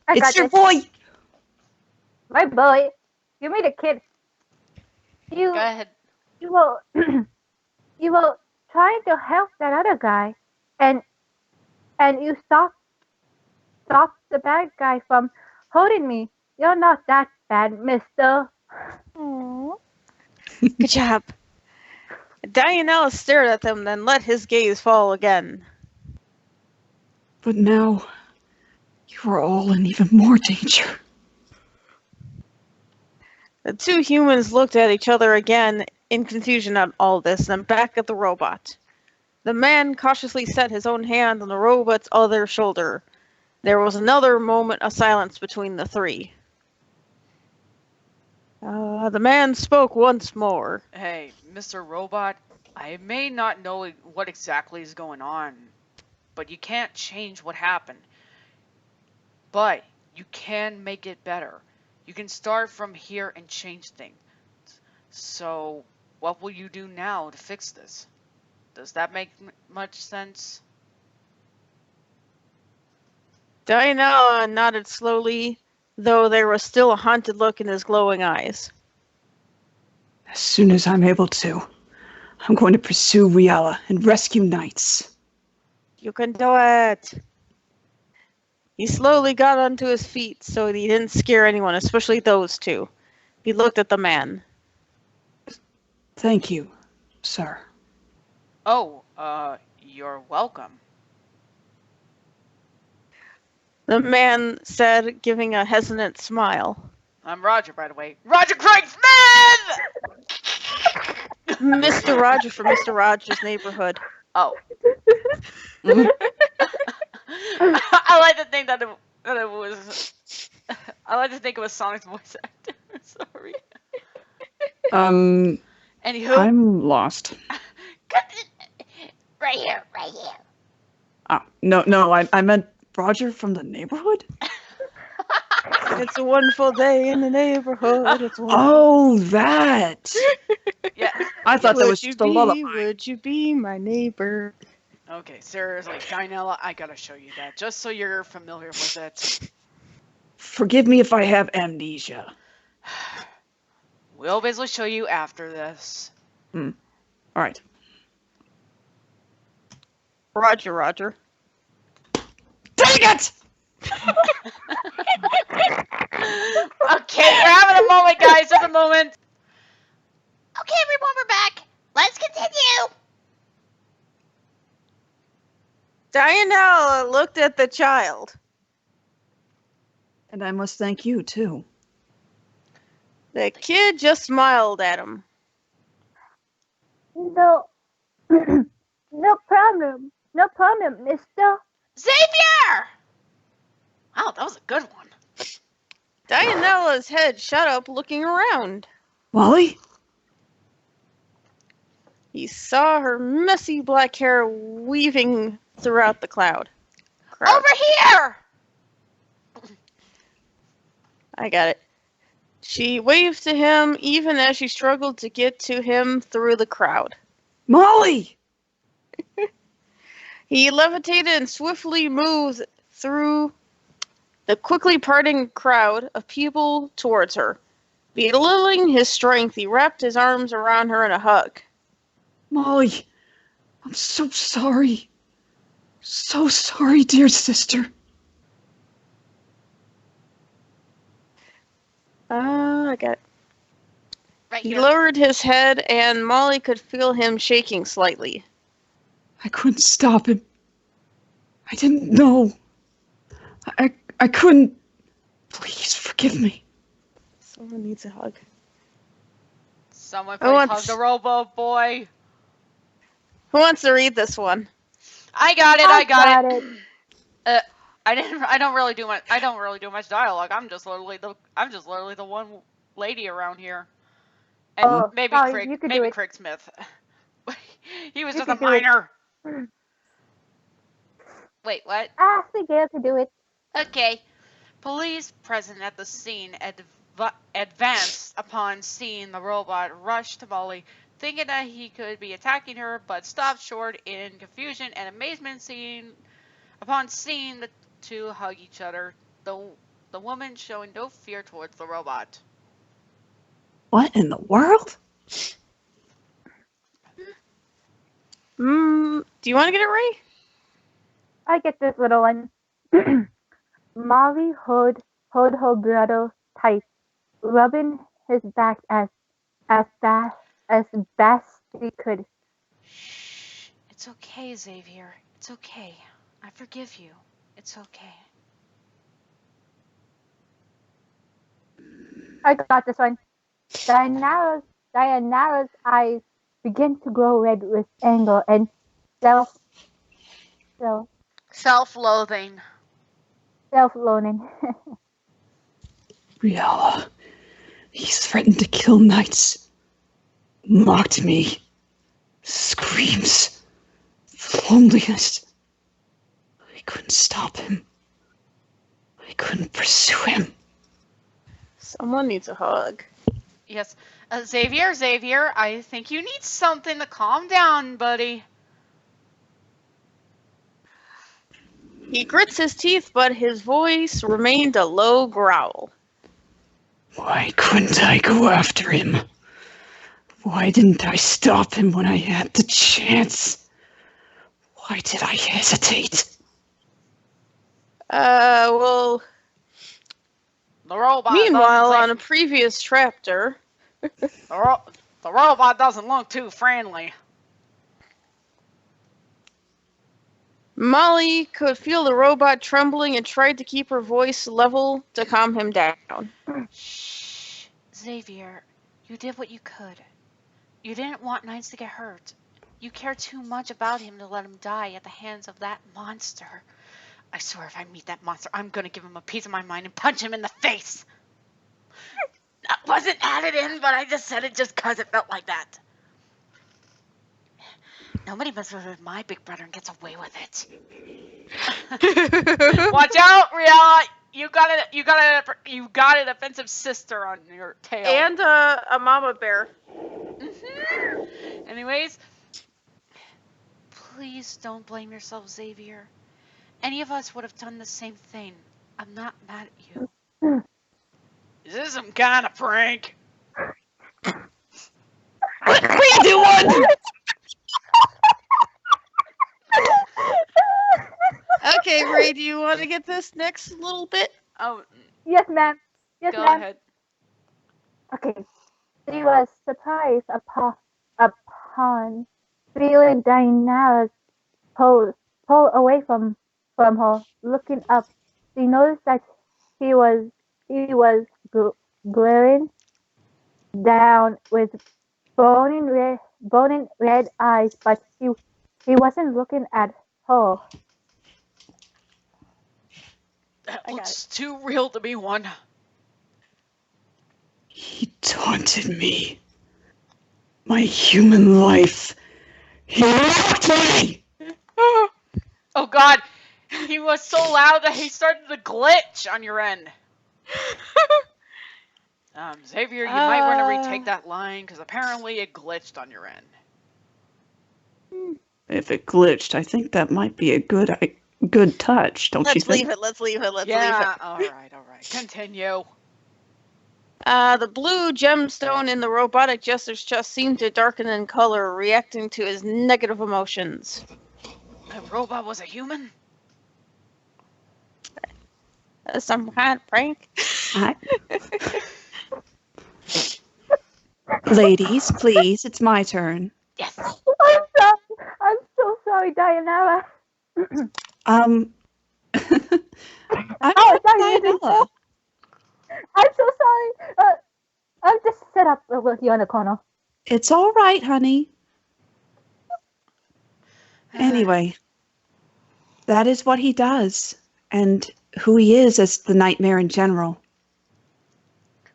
Speaker 4: I got
Speaker 3: It's your
Speaker 4: this.
Speaker 3: boy!
Speaker 4: My boy. Give me the kid.
Speaker 1: Go ahead.
Speaker 4: You will you will try to help that other guy, and you stop the bad guy from holding me. You're not that bad, mister.
Speaker 2: Aww. Good job. Dianella stared at them, then let his gaze fall again.
Speaker 6: But now, you are all in even more danger.
Speaker 2: The two humans looked at each other again in confusion at all this, then back at the robot. The man cautiously set his own hand on the robot's other shoulder. There was another moment of silence between the three. The man spoke once more.
Speaker 1: Hey, Mr. Robot, I may not know what exactly is going on, but you can't change what happened. But you can make it better. You can start from here and change things. So, what will you do now to fix this? Does that make much sense?
Speaker 2: Dianella nodded slowly, though there was still a haunted look in his glowing eyes.
Speaker 6: As soon as I'm able to, I'm going to pursue Riala and rescue NiGHTS.
Speaker 2: You can do it! He slowly got onto his feet so he didn't scare anyone, especially those two. He looked at the man.
Speaker 6: Thank you, sir.
Speaker 1: Oh, you're welcome.
Speaker 2: The man said, giving a hesitant smile.
Speaker 1: I'm Roger, by the way. Roger Craig Smith!
Speaker 2: Mr. Roger from Mr. Rogers' Neighborhood.
Speaker 1: Oh.
Speaker 3: Mhm.
Speaker 1: I like to think that it was. I like to think it was Sonic's voice actor. Sorry. Anywho.
Speaker 3: I'm lost.
Speaker 5: Right here, right here.
Speaker 3: Oh, no, I meant Roger from the neighborhood?
Speaker 2: It's a wonderful day in the neighborhood. It's wonderful.
Speaker 3: Oh, that!
Speaker 1: Yeah.
Speaker 3: I thought that
Speaker 2: Would
Speaker 3: was
Speaker 2: you
Speaker 3: just a
Speaker 2: be,
Speaker 3: lullaby.
Speaker 2: would you be my neighbor?
Speaker 1: Okay, seriously, Dinella, I gotta show you that, just so you're familiar with it.
Speaker 3: Forgive me if I have amnesia.
Speaker 1: We'll basically show you after this.
Speaker 3: Alright.
Speaker 2: Roger.
Speaker 3: Dang it!
Speaker 1: Okay, we're having a moment, guys. Just a moment.
Speaker 5: Okay, everyone, we're back. Let's continue.
Speaker 2: Dianella looked at the child.
Speaker 3: And I must thank you, too.
Speaker 2: The kid just smiled at him.
Speaker 4: No, no problem, mister.
Speaker 1: Xavier! Wow, that was a good one.
Speaker 2: Dianella's head shut up, looking around.
Speaker 6: Molly?
Speaker 2: He saw her messy black hair weaving throughout the crowd.
Speaker 1: Over here!
Speaker 2: I got it. She waved to him even as she struggled to get to him through the crowd.
Speaker 6: Molly!
Speaker 2: He levitated and swiftly moved through the quickly parting crowd of people towards her. Belittling his strength, he wrapped his arms around her in a hug.
Speaker 6: Molly, I'm so sorry. So sorry, dear sister.
Speaker 2: I got it.
Speaker 5: Right
Speaker 2: He
Speaker 5: here.
Speaker 2: lowered his head, and Molly could feel him shaking slightly.
Speaker 6: I couldn't stop him. I didn't know. I couldn't. Please forgive me.
Speaker 2: Someone needs a hug.
Speaker 1: Someone
Speaker 2: Who
Speaker 1: please
Speaker 2: wants-
Speaker 1: hug the Robo Boy.
Speaker 2: Who wants to read this one?
Speaker 1: I got it.
Speaker 4: I
Speaker 1: got
Speaker 4: got
Speaker 1: it. I don't really do much dialogue. I'm just literally the one lady around here. And
Speaker 4: Oh,
Speaker 1: maybe
Speaker 4: sorry,
Speaker 1: Craig,
Speaker 4: you could do
Speaker 1: maybe
Speaker 4: it.
Speaker 1: Craig Smith. He was
Speaker 4: You
Speaker 1: just a
Speaker 4: could do it.
Speaker 1: minor. Wait, what?
Speaker 4: Ashley Gale could do it.
Speaker 1: Okay. Police present at the scene advanced upon seeing the robot rush to Molly, thinking that he could be attacking her, but stopped short in confusion and amazement upon seeing the two hug each other, the woman showing no fear towards the robot.
Speaker 6: What in the world?
Speaker 2: Do you want to get it, Ray?
Speaker 4: I get this little one. Molly hold her brother tight, rubbing his back as best she could.
Speaker 1: Shh. It's okay, Xavier. It's okay. I forgive you. It's okay.
Speaker 4: I got this one. Diana's eyes begin to grow red with anger and
Speaker 1: Self-loathing.
Speaker 4: self-loathing.
Speaker 6: Riala, he's threatened to kill knights. Mocked me. Screams. The loneliest. I couldn't stop him. I couldn't pursue him.
Speaker 2: Someone needs a hug.
Speaker 1: Yes. Xavier, I think you need something to calm down, buddy.
Speaker 2: He grits his teeth, but his voice remained a low growl.
Speaker 6: Why couldn't I go after him? Why didn't I stop him when I had the chance? Why did I hesitate?
Speaker 2: Well,
Speaker 1: The robot.
Speaker 2: meanwhile,
Speaker 1: doesn't
Speaker 2: on a previous chapter,
Speaker 1: the robot doesn't look too friendly.
Speaker 2: Molly could feel the robot trembling and tried to keep her voice level to calm him down.
Speaker 1: Shh. Xavier, you did what you could. You didn't want Knights to get hurt. You care too much about him to let him die at the hands of that monster. I swear if I meet that monster, I'm gonna give him a piece of my mind and punch him in the face. That wasn't added in, but I just said it just 'cause it felt like that. Nobody messes with my big brother and gets away with it. Watch out, Ria! You got an offensive sister on your tail.
Speaker 2: And a mama bear.
Speaker 1: Anyways, please don't blame yourself, Xavier. Any of us would have done the same thing. I'm not mad at you. Is this some kind of prank?
Speaker 6: What are you doing?
Speaker 2: Okay, Ray, do you want to get this next little bit?
Speaker 1: Oh,
Speaker 4: Yes, ma'am. Yes,
Speaker 1: go
Speaker 4: ma'am.
Speaker 1: ahead.
Speaker 4: Okay. She was surprised upon feeling Diana's pull away from her. Looking up, she noticed that he was glaring down with burning red eyes, but he wasn't looking at her.
Speaker 1: That
Speaker 2: I got
Speaker 1: looks too real to be one.
Speaker 6: He taunted me. My human life. He mocked me!
Speaker 1: Oh God, he was so loud that he started to glitch on your end. Xavier, you might want to retake that line because apparently it glitched on your end.
Speaker 6: If it glitched, I think that might be a good touch, don't you
Speaker 2: Let's
Speaker 6: think?
Speaker 2: leave it. Let's leave it. Let's leave
Speaker 1: Yeah,
Speaker 2: it.
Speaker 1: all right. Continue.
Speaker 2: The blue gemstone in the robotic jester's chest seemed to darken in color, reacting to his negative emotions.
Speaker 1: The robot was a human?
Speaker 2: Some kind of prank.
Speaker 3: Ladies, please, it's my turn.
Speaker 1: Yes.
Speaker 4: I'm so sorry, Diana.
Speaker 3: I'm
Speaker 4: Oh, sorry,
Speaker 3: Diana.
Speaker 4: I'm so sorry. I'll just sit up with you on the corner.
Speaker 3: It's all right, honey. Anyway, that is what he does, and who he is as the Nightmare in general.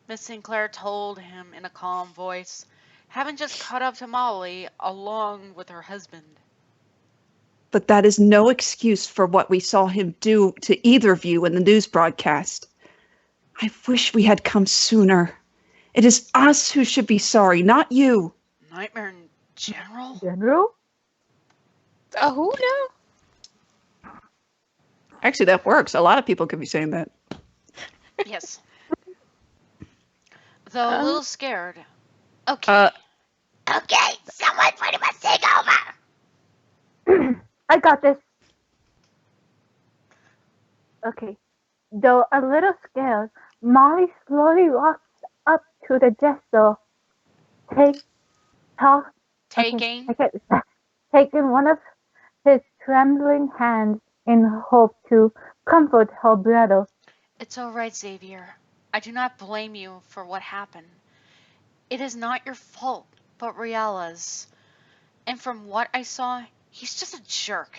Speaker 1: Miss Sinclair told him in a calm voice, having just caught up to Molly along with her husband.
Speaker 3: But that is no excuse for what we saw him do to either of you in the news broadcast. I wish we had come sooner. It is us who should be sorry, not you.
Speaker 1: Nightmare in general?
Speaker 4: General?
Speaker 2: Who now?
Speaker 3: Actually, that works. A lot of people could be saying that.
Speaker 1: Yes. Though a little scared. Okay.
Speaker 5: Okay, someone put him take over.
Speaker 4: I got this. Okay. Though a little scared, Molly slowly walks up to the jester, taking one of his trembling hands in hope to comfort her brother.
Speaker 1: It's all right, Xavier. I do not blame you for what happened. It is not your fault, but Riala's. And from what I saw, he's just a jerk.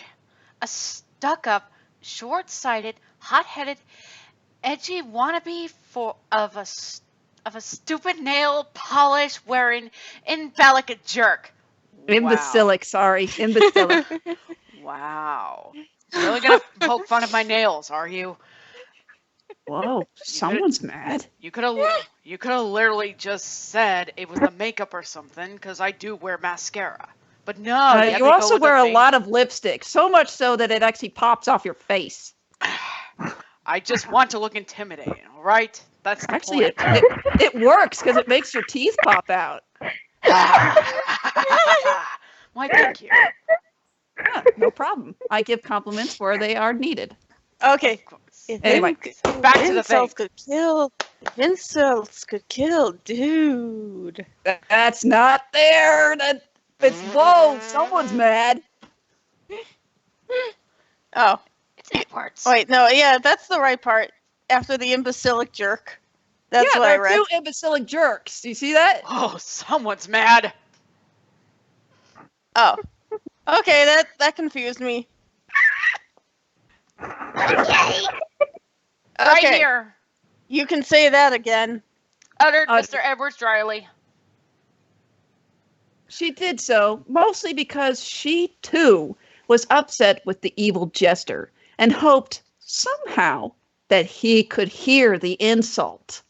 Speaker 1: A stuck-up, short-sighted, hot-headed, edgy wannabe of a stupid nail polish wearing imbecilic jerk.
Speaker 3: Imbecilic, sorry. Imbecilic.
Speaker 1: Wow. Really gonna poke fun of my nails, are you?
Speaker 3: Whoa, someone's mad.
Speaker 1: You could have literally just said it was the makeup or something, because I do wear mascara. But no,
Speaker 3: You also wear a lot of lipstick, so much so that it actually pops off your face.
Speaker 1: I just want to look intimidating, all right? That's the
Speaker 3: Actually,
Speaker 1: point.
Speaker 3: it works because it makes your teeth pop out.
Speaker 1: Why, thank you.
Speaker 3: Yeah, no problem. I give compliments where they are needed.
Speaker 2: Okay.
Speaker 3: Anyway,
Speaker 1: back to the thing.
Speaker 2: Insults could kill, dude.
Speaker 3: That's not there. Whoa, someone's mad.
Speaker 2: Oh.
Speaker 5: It's Edwards.
Speaker 2: Wait, no, yeah, that's the right part. After the imbecilic jerk. That's what I read.
Speaker 3: Yeah, there are two imbecilic jerks. Do you see that?
Speaker 1: Oh, someone's mad.
Speaker 2: Oh. Okay, that confused me.
Speaker 5: Okay.
Speaker 1: Right
Speaker 2: Okay.
Speaker 1: here,
Speaker 2: You can say that again.
Speaker 1: uttered Mr. Edwards dryly.
Speaker 3: She did so mostly because she, too, was upset with the evil jester and hoped, somehow, that he could hear the insult.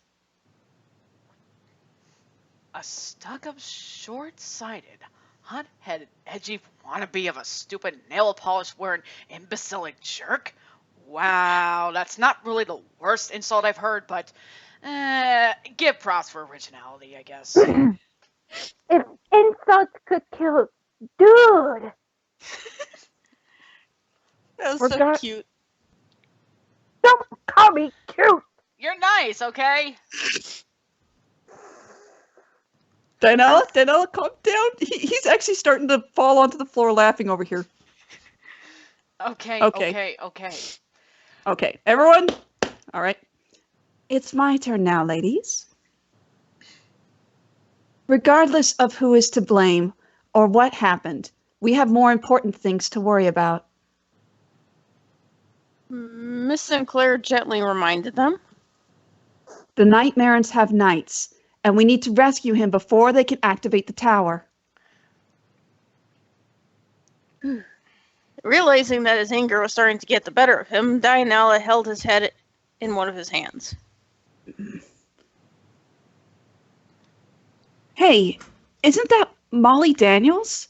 Speaker 1: A stuck-up, short-sighted, hot-headed, edgy wannabe of a stupid nail polish wearing imbecilic jerk? Wow, that's not really the worst insult I've heard, but give props for originality, I guess.
Speaker 4: If insults could kill, dude.
Speaker 2: That was so cute.
Speaker 4: Don't call me cute.
Speaker 1: You're nice, okay?
Speaker 3: Dinella, calm down. He's actually starting to fall onto the floor laughing over here.
Speaker 1: Okay.
Speaker 3: Okay, everyone? All right. It's my turn now, ladies. Regardless of who is to blame or what happened, we have more important things to worry about.
Speaker 2: Miss Sinclair gently reminded them.
Speaker 3: The Nightmarens have knights, and we need to rescue him before they can activate the tower.
Speaker 2: Realizing that his anger was starting to get the better of him, Dianella held his head in one of his hands.
Speaker 3: Hey, isn't that Molly Daniels?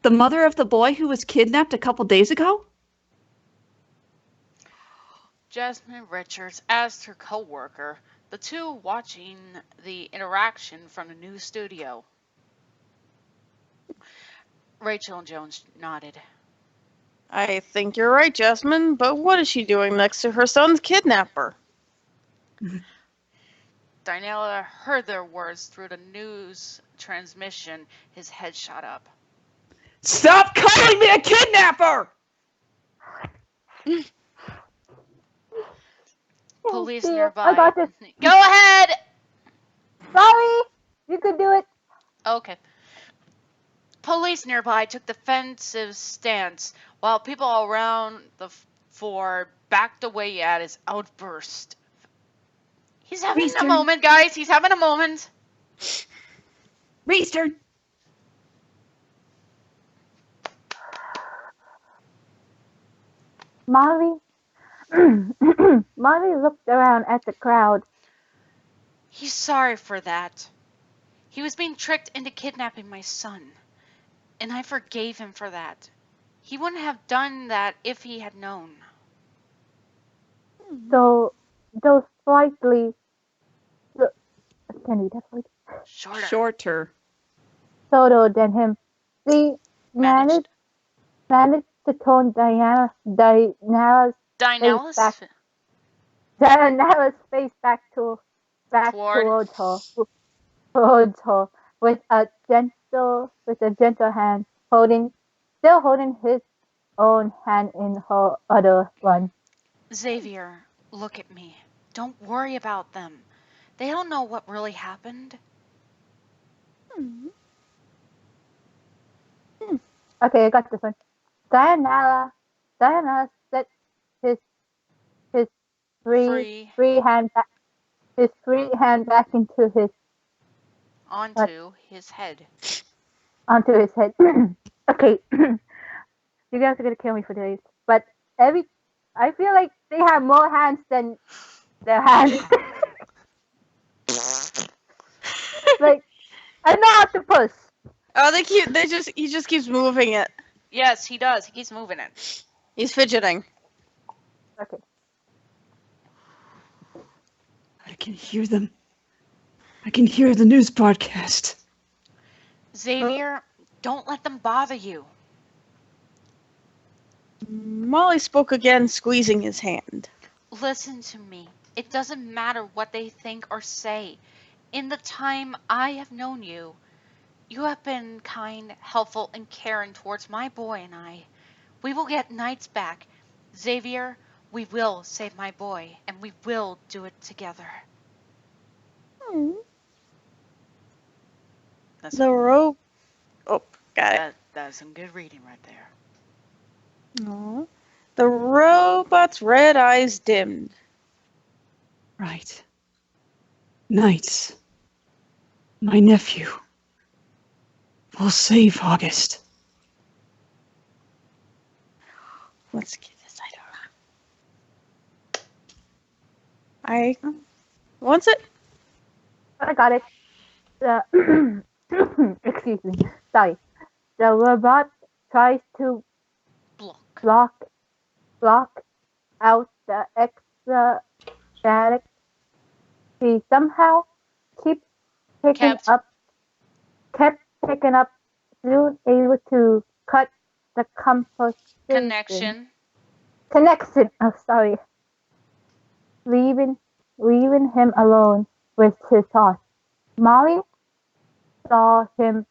Speaker 3: The mother of the boy who was kidnapped a couple days ago?
Speaker 1: Jasmine Richards asked her co-worker, the two watching the interaction from the news studio. Rachel and Jones nodded.
Speaker 2: I think you're right, Jasmine, but what is she doing next to her son's kidnapper?
Speaker 1: Dianella heard their words through the news transmission. His head shot up.
Speaker 3: Stop calling me a kidnapper!
Speaker 1: Police
Speaker 4: dear,
Speaker 1: nearby.
Speaker 4: I got this.
Speaker 1: Go ahead!
Speaker 4: Sorry, you could do it.
Speaker 1: Okay. Police nearby took defensive stance, while people around the fort backed away at his outburst. He's having a moment, guys. He's having a moment.
Speaker 3: Restart.
Speaker 4: Molly Molly looked around at the crowd.
Speaker 1: He's sorry for that. He was being tricked into kidnapping my son, and I forgave him for that. He wouldn't have done that if he had known.
Speaker 4: Though slightly can we definitely
Speaker 3: Shorter.
Speaker 4: shorter than him, she managed to turn Diana's face back towards her with a gentle hand, still holding his own hand in her other one.
Speaker 1: Xavier, look at me. Don't worry about them. They don't know what really happened.
Speaker 4: Okay, I got this one. Diana set his free hand back into his
Speaker 1: onto his head.
Speaker 4: Okay, you guys are gonna kill me for this, but I feel like they have more hands than their hands. Like, I'm not octopus.
Speaker 2: Oh, he just keeps moving it.
Speaker 1: Yes, he does. He keeps moving it.
Speaker 2: He's fidgeting.
Speaker 4: Okay.
Speaker 6: I can hear them. I can hear the news broadcast.
Speaker 1: Xavier, don't let them bother you.
Speaker 2: Molly spoke again, squeezing his hand.
Speaker 1: Listen to me. It doesn't matter what they think or say. In the time I have known you, you have been kind, helpful, and caring towards my boy and I. We will get NiGHTS back. Xavier, we will save my boy, and we will do it together.
Speaker 2: The rope. Oh, got it.
Speaker 1: That's some good reading right there.
Speaker 2: Aww. The robot's red eyes dimmed.
Speaker 6: Right. NiGHTS. My nephew. We'll save August.
Speaker 2: Let's get this item. What's it?
Speaker 4: I got it. Excuse me. Sorry. The robot tries to block out the extra static. He somehow kept picking up, soon able to cut the connection. Oh, sorry. Leaving him alone with his thoughts. Molly saw him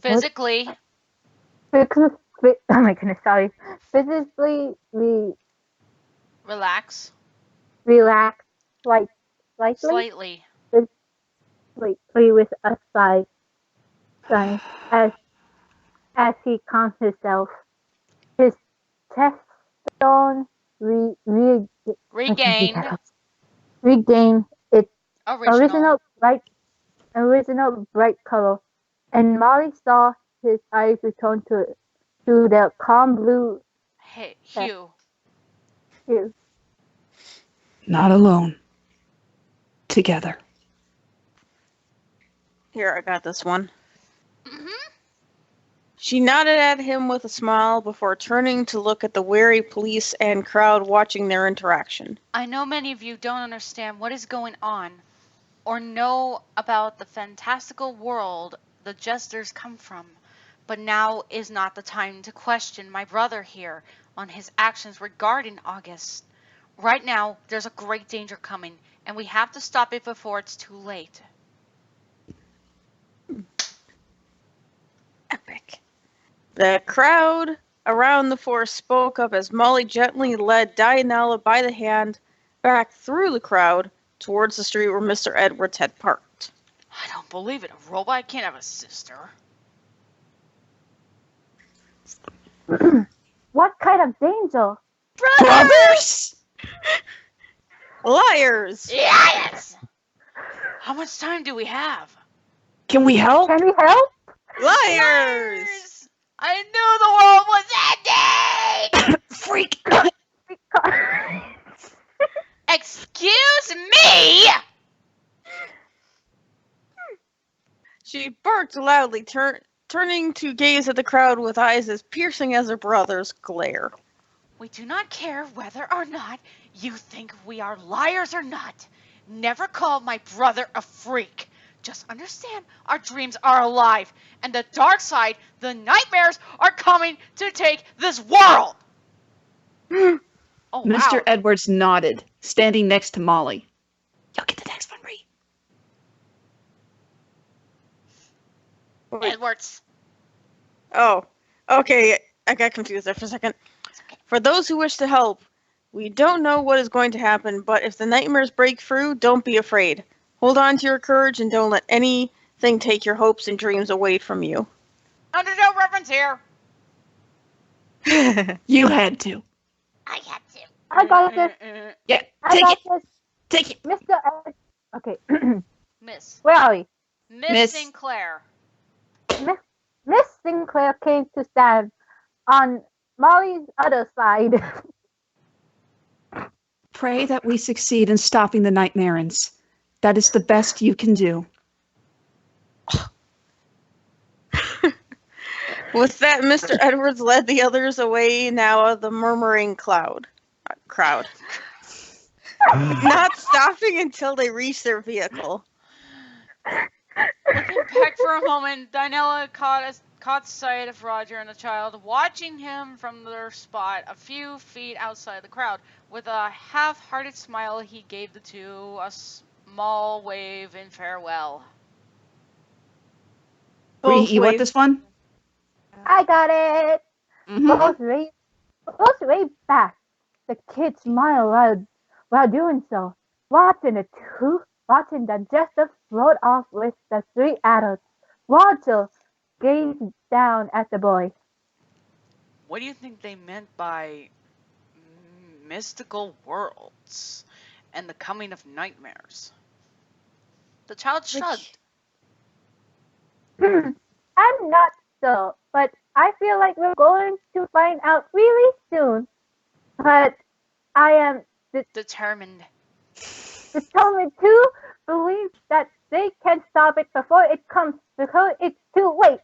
Speaker 1: physically.
Speaker 4: Oh my goodness, sorry. Physically
Speaker 1: relax.
Speaker 4: Slightly with a sigh as he calmed himself. His testosterone regained its original bright color, and Molly saw his eyes return to the calm blue
Speaker 1: hue.
Speaker 6: Not alone. Together.
Speaker 2: Here, I got this one.
Speaker 1: Mm-hmm.
Speaker 2: She nodded at him with a smile before turning to look at the wary police and crowd watching their interaction.
Speaker 1: I know many of you don't understand what is going on or know about the fantastical world the jesters come from, but now is not the time to question my brother here on his actions regarding August. Right now, there's a great danger coming, and we have to stop it before it's too late.
Speaker 2: Epic. The crowd around the forest spoke up as Molly gently led Dianella by the hand back through the crowd towards the street where Mr. Edwards had parked.
Speaker 1: I don't believe it. A robot can't have a sister.
Speaker 4: What kind of danger?
Speaker 3: Brothers!
Speaker 2: Liars!
Speaker 1: Yes! How much time do we have?
Speaker 3: Can we help?
Speaker 4: Can we help?
Speaker 2: Liars!
Speaker 1: I knew the world was ending!
Speaker 3: Freak!
Speaker 1: Excuse me!
Speaker 2: She barked loudly, turning to gaze at the crowd with eyes as piercing as her brother's glare.
Speaker 1: We do not care whether or not you think we are liars or not. Never call my brother a freak. Just understand our dreams are alive, and the dark side, the nightmares, are coming to take this world! Oh,
Speaker 3: Mr.
Speaker 1: wow.
Speaker 3: Edwards nodded, standing next to Molly. You'll get the next one, Ree.
Speaker 1: Edwards.
Speaker 2: Oh, okay. I got confused there for a second. For those who wish to help, we don't know what is going to happen, but if the nightmares break through, don't be afraid. Hold on to your courage and don't let anything take your hopes and dreams away from you.
Speaker 1: Under no reference here.
Speaker 3: You had to.
Speaker 5: I had to.
Speaker 4: I got this.
Speaker 3: Yeah,
Speaker 4: I
Speaker 3: take
Speaker 4: got
Speaker 3: it.
Speaker 4: this.
Speaker 3: Take it.
Speaker 4: Mr. Ed. Okay.
Speaker 1: Miss.
Speaker 4: Where are we?
Speaker 1: Miss Sinclair.
Speaker 4: Miss Sinclair came to stand on Molly's other side.
Speaker 3: Pray that we succeed in stopping the Nightmarins. That is the best you can do.
Speaker 2: With that, Mr. Edwards led the others away now of the murmuring crowd. Not stopping until they reached their vehicle.
Speaker 1: Looking back for a moment, Dinella caught sight of Roger and the child watching him from their spot a few feet outside the crowd. With a half-hearted smile, he gave the two a small wave in farewell.
Speaker 3: Ree,
Speaker 2: Both
Speaker 3: you want
Speaker 2: waved-
Speaker 3: this one?
Speaker 4: I got it.
Speaker 3: Mm-hmm.
Speaker 4: Both way back. The kid smiled while doing so, watching the jester float off with the three adults. Roger gazed down at the boy.
Speaker 1: What do you think they meant by mystical worlds and the coming of nightmares? The child shrugged.
Speaker 4: I'm not sure, but I feel like we're going to find out really soon. But I am
Speaker 1: Determined.
Speaker 4: determined to believe that they can stop it before it's too late.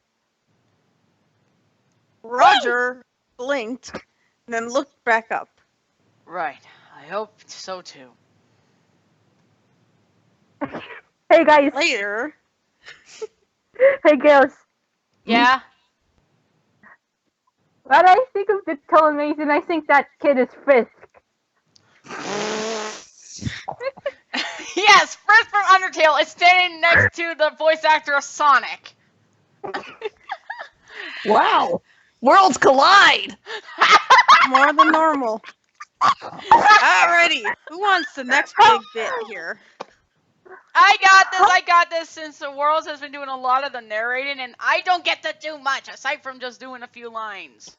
Speaker 2: Roger blinked and then looked back up.
Speaker 1: Right. I hope so too.
Speaker 4: Hey guys,
Speaker 2: Later,
Speaker 4: hey girls.
Speaker 1: Yeah?
Speaker 4: When I think of determination, I think that kid is Fisk.
Speaker 1: Yes, Frisk from Undertale is standing next to the voice actor of Sonic.
Speaker 3: Wow. Worlds collide.
Speaker 2: more than normal. Alrighty, who wants the next big bit here?
Speaker 1: I got this, since the Worlds has been doing a lot of the narrating, and I don't get to do much, aside from just doing a few lines.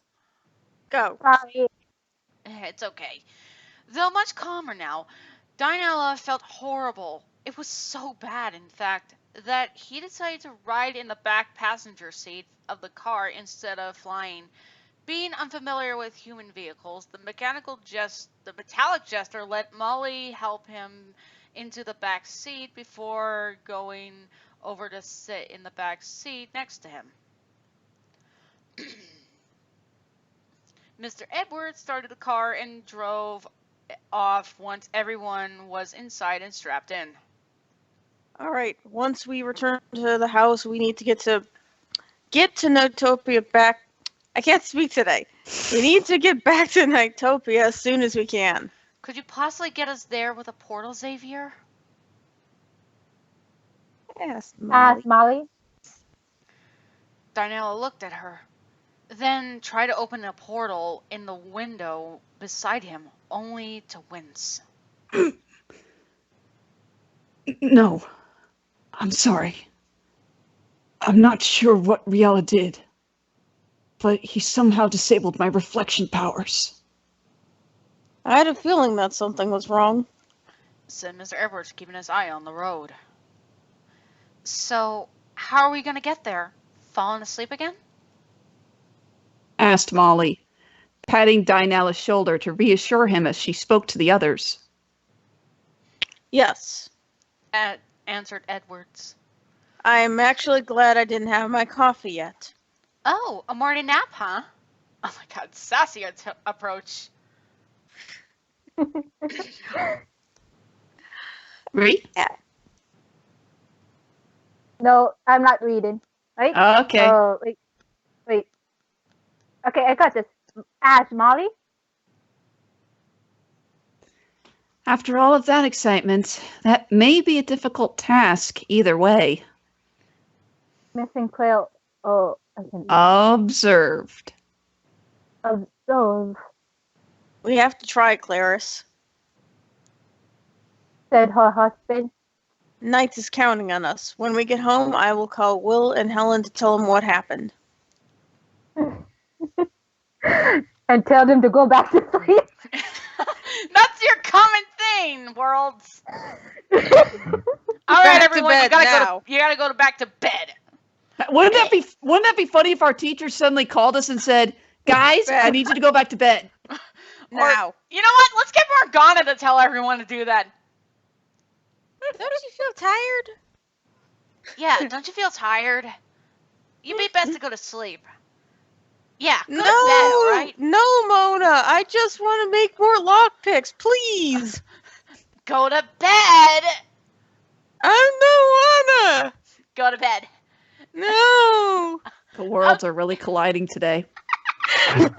Speaker 2: Go.
Speaker 4: Sorry.
Speaker 1: It's okay. Though much calmer now, Dinella felt horrible. It was so bad, in fact, that he decided to ride in the back passenger seat of the car instead of flying. Being unfamiliar with human vehicles, the metallic jester let Molly help him into the back seat before going over to sit in the back seat next to him. Mr. Edwards started the car and drove off once everyone was inside and strapped in.
Speaker 2: Alright, once we return to the house, we need to get to Nightopia back. I can't speak today. We need to get back to Nightopia as soon as we can.
Speaker 1: Could you possibly get us there with a portal, Xavier?
Speaker 2: Yes, Molly.
Speaker 4: Asked Molly.
Speaker 1: Darnella looked at her, then tried to open a portal in the window beside him, only to wince.
Speaker 6: No. I'm sorry. I'm not sure what Riella did. but he somehow disabled my reflection powers.
Speaker 2: I had a feeling that something was wrong.
Speaker 1: said Mr. Edwards, keeping his eye on the road. So, how are we going to get there? Falling asleep again?
Speaker 3: Asked Molly, patting Dinella's shoulder to reassure him as she spoke to the others.
Speaker 2: Yes.
Speaker 1: Answered Edwards.
Speaker 2: I'm actually glad I didn't have my coffee yet.
Speaker 1: Oh, a morning nap, huh? Oh my god, sassy approach.
Speaker 3: Read?
Speaker 4: No, I'm not reading. Right?
Speaker 3: Okay.
Speaker 4: Oh, wait. Okay, I got this. Ask Molly.
Speaker 3: After all of that excitement, that may be a difficult task either way.
Speaker 4: Miss Sinclair. Oh, I can
Speaker 3: Observed.
Speaker 4: observe,
Speaker 2: We have to try, Clarice.
Speaker 4: said her husband.
Speaker 2: Knights is counting on us. When we get home, I will call Will and Helen to tell them what happened.
Speaker 4: And tell them to go back to sleep.
Speaker 1: That's your common thing, worlds. All
Speaker 2: Back
Speaker 1: right,
Speaker 2: to
Speaker 1: everyone,
Speaker 2: bed now.
Speaker 1: you gotta go back to bed.
Speaker 3: Wouldn't that be funny if our teacher suddenly called us and said, "Guys, I need you to go back to bed."
Speaker 2: Now.
Speaker 1: Or, you know what? Let's get Morgana to tell everyone to do that.
Speaker 2: Don't you feel tired?
Speaker 1: Yeah, don't you feel tired? You'd be best to go to sleep. Yeah, go
Speaker 2: No,
Speaker 1: to bed, all right?
Speaker 2: no, Mona. I just want to make more lockpicks, please.
Speaker 1: Go to bed.
Speaker 2: I don't wanna.
Speaker 1: Go to bed.
Speaker 2: No.
Speaker 3: The worlds are really colliding today.
Speaker 1: Oh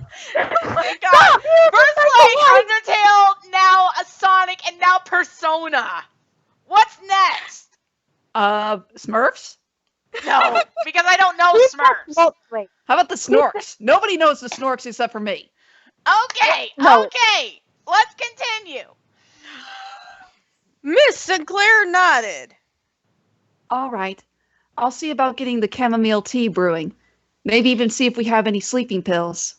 Speaker 1: my god. First like Undertale, now a Sonic, and now Persona. What's next?
Speaker 3: Smurfs?
Speaker 1: No, because I don't know Smurfs.
Speaker 4: Oh, wait.
Speaker 3: How about the Snorks? Nobody knows the Snorks except for me.
Speaker 1: Okay,
Speaker 4: No.
Speaker 1: okay. Let's continue.
Speaker 2: Miss Sinclair nodded.
Speaker 3: All right. I'll see about getting the chamomile tea brewing. Maybe even see if we have any sleeping pills.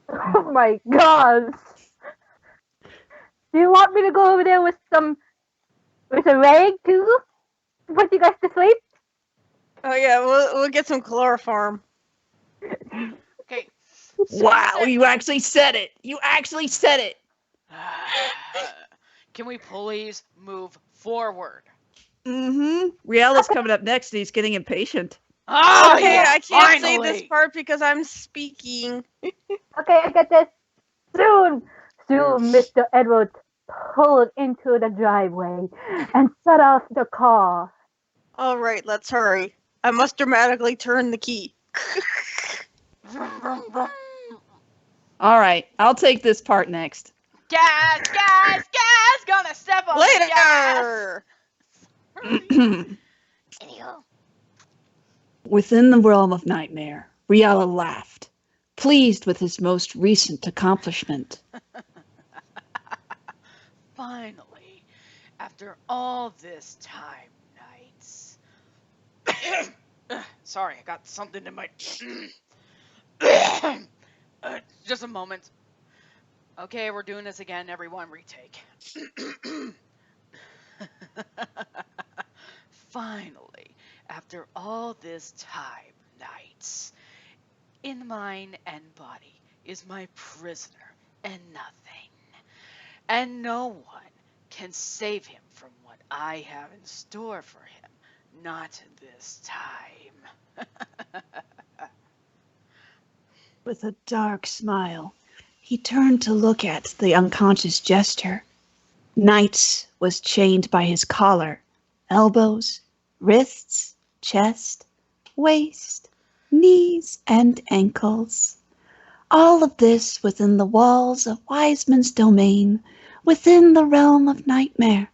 Speaker 4: Oh my god. Do you want me to go over there with a rag too? To put you guys to sleep?
Speaker 2: Oh yeah, we'll get some chloroform.
Speaker 1: Okay.
Speaker 3: Wow, you actually said it. You actually said it.
Speaker 1: Can we please move forward?
Speaker 3: Mm-hmm. Riela's coming up next and he's getting impatient.
Speaker 1: Oh,
Speaker 2: Okay,
Speaker 1: yeah,
Speaker 2: I can't say
Speaker 1: finally.
Speaker 2: this part because I'm speaking.
Speaker 4: Okay, I get this. Soon, Mr. Edwards pulled into the driveway and set off the car.
Speaker 2: All right, let's hurry. I must dramatically turn the key.
Speaker 3: All right, I'll take this part next.
Speaker 1: Gas, gonna step on the gas.
Speaker 2: Later.
Speaker 5: Anywho,
Speaker 3: Within the realm of nightmare, Riela laughed, pleased with his most recent accomplishment.
Speaker 1: Finally, after all this time, Knights. Sorry, I got something in my. Just a moment. Okay, we're doing this again. Everyone, retake. Finally, after all this time, Knights, in mind and body is my prisoner and nothing. And no one can save him from what I have in store for him. Not this time.
Speaker 6: With a dark smile, he turned to look at the unconscious jester. Knights was chained by his collar, elbows, wrists, chest, waist, knees, and ankles. All of this within the walls of Wiseman's domain, within the realm of nightmare.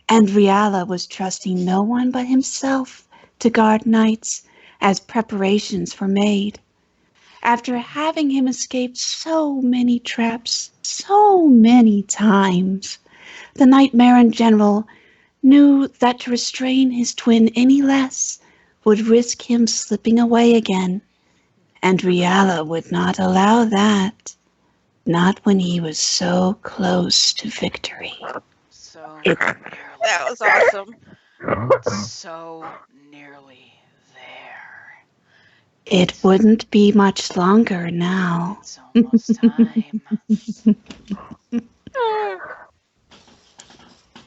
Speaker 6: And Riala was trusting no one but himself to guard Knights as preparations were made. After having him escape so many traps, so many times, the Nightmare in general knew that to restrain his twin any less would risk him slipping away again, and Riala would not allow that. Not when he was so close to victory.
Speaker 1: So
Speaker 6: It-
Speaker 1: nearly.
Speaker 2: That was awesome.
Speaker 1: So nearly there.
Speaker 6: It wouldn't be much longer now.
Speaker 1: It's almost time.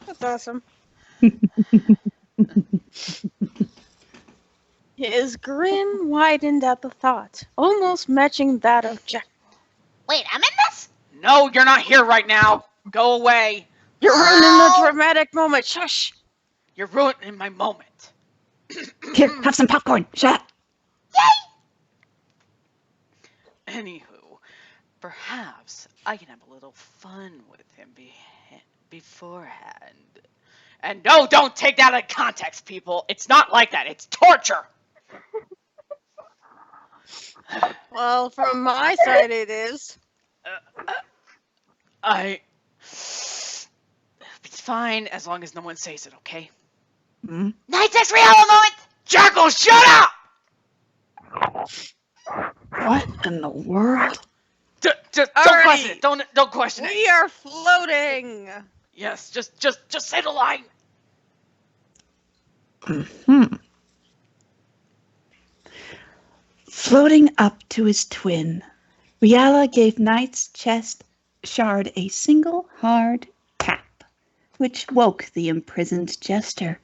Speaker 2: That's awesome. His grin widened at the thought, almost matching that of Jack.
Speaker 5: Wait, I'm in this?
Speaker 1: No, you're not here right now. Go away.
Speaker 2: You're ruining the dramatic moment. Shush!
Speaker 1: You're ruining my moment.
Speaker 6: Here, have some popcorn. Shut up.
Speaker 1: Anywho, perhaps I can have a little fun with him beforehand. And no, don't take that out of context, people. It's not like that. It's torture.
Speaker 2: Well, from my side, it is.
Speaker 1: It's fine as long as no one says it, okay?
Speaker 5: NiGHTS Rihanna moment!
Speaker 1: Jackal, shut up!
Speaker 6: What in the world?
Speaker 1: Don't
Speaker 2: Alrighty.
Speaker 1: question it. Don't question it.
Speaker 2: We are floating.
Speaker 1: Yes, just say the line.
Speaker 6: Floating up to his twin, Riala gave Knight's chest shard a single hard tap, which woke the imprisoned jester.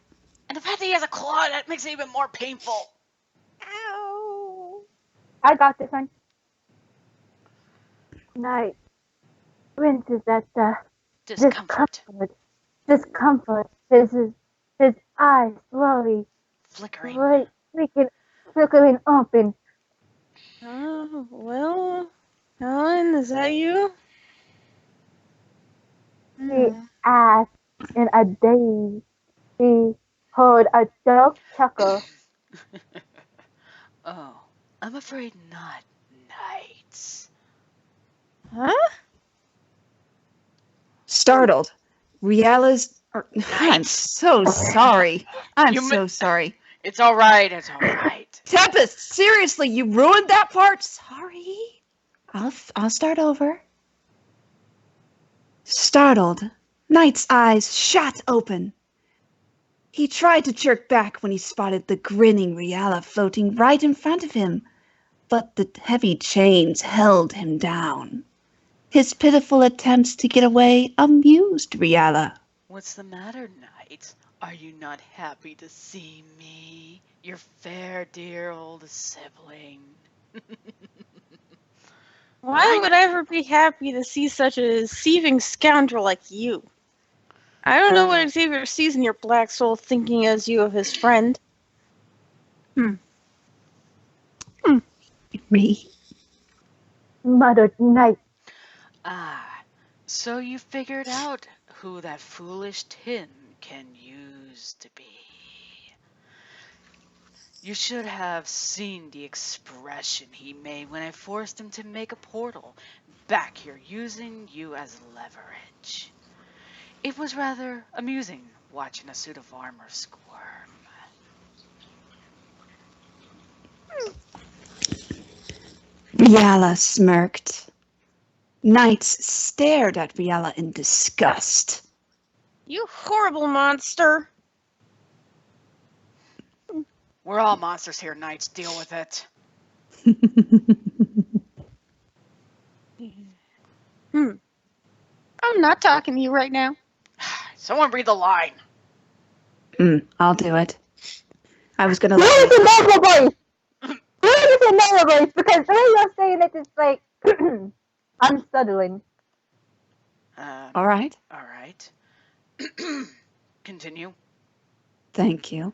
Speaker 1: And the fact that he has a claw, that makes it even more painful.
Speaker 2: Ow.
Speaker 4: I got this one. Night. Winces at the
Speaker 1: Discomfort.
Speaker 4: discomfort. His eyes slowly
Speaker 1: Flickering.
Speaker 4: flickering open.
Speaker 2: Well, Helen, is that you?
Speaker 4: He asked in a daze. He heard a dark chuckle.
Speaker 1: Oh, I'm afraid not, Knights.
Speaker 2: Huh?
Speaker 3: Startled, Riala's. I'm so sorry. I'm
Speaker 1: You
Speaker 3: so sorry.
Speaker 1: It's all right. It's all right.
Speaker 3: Tempest, seriously, you ruined that part?
Speaker 6: Sorry. I'll start over. Startled, Knight's eyes shot open. He tried to jerk back when he spotted the grinning Riala floating right in front of him, but the heavy chains held him down. His pitiful attempts to get away amused Riala.
Speaker 1: What's the matter, Knights? Are you not happy to see me? Your fair, dear old sibling.
Speaker 2: Why would I ever be happy to see such a deceiving scoundrel like you? I don't know what Xavier sees in your black soul thinking as you of his friend.
Speaker 6: Me?
Speaker 4: Muttered Night.
Speaker 1: Ah, so you figured out who that foolish Tim can use to be. You should have seen the expression he made when I forced him to make a portal back here using you as leverage. It was rather amusing watching a suit of armor squirm.
Speaker 6: Riala smirked. Knights stared at Riala in disgust.
Speaker 2: You horrible monster!
Speaker 1: We're all monsters here, Knights. Deal with it.
Speaker 2: I'm not talking to you right now.
Speaker 1: Someone read the line.
Speaker 6: I'll do it. I was gonna
Speaker 4: Where
Speaker 6: let
Speaker 4: is the normal voice? Where is the normal voice? Because the way you're saying it is like unsettling.
Speaker 6: All right.
Speaker 1: All right. Continue.
Speaker 6: Thank you.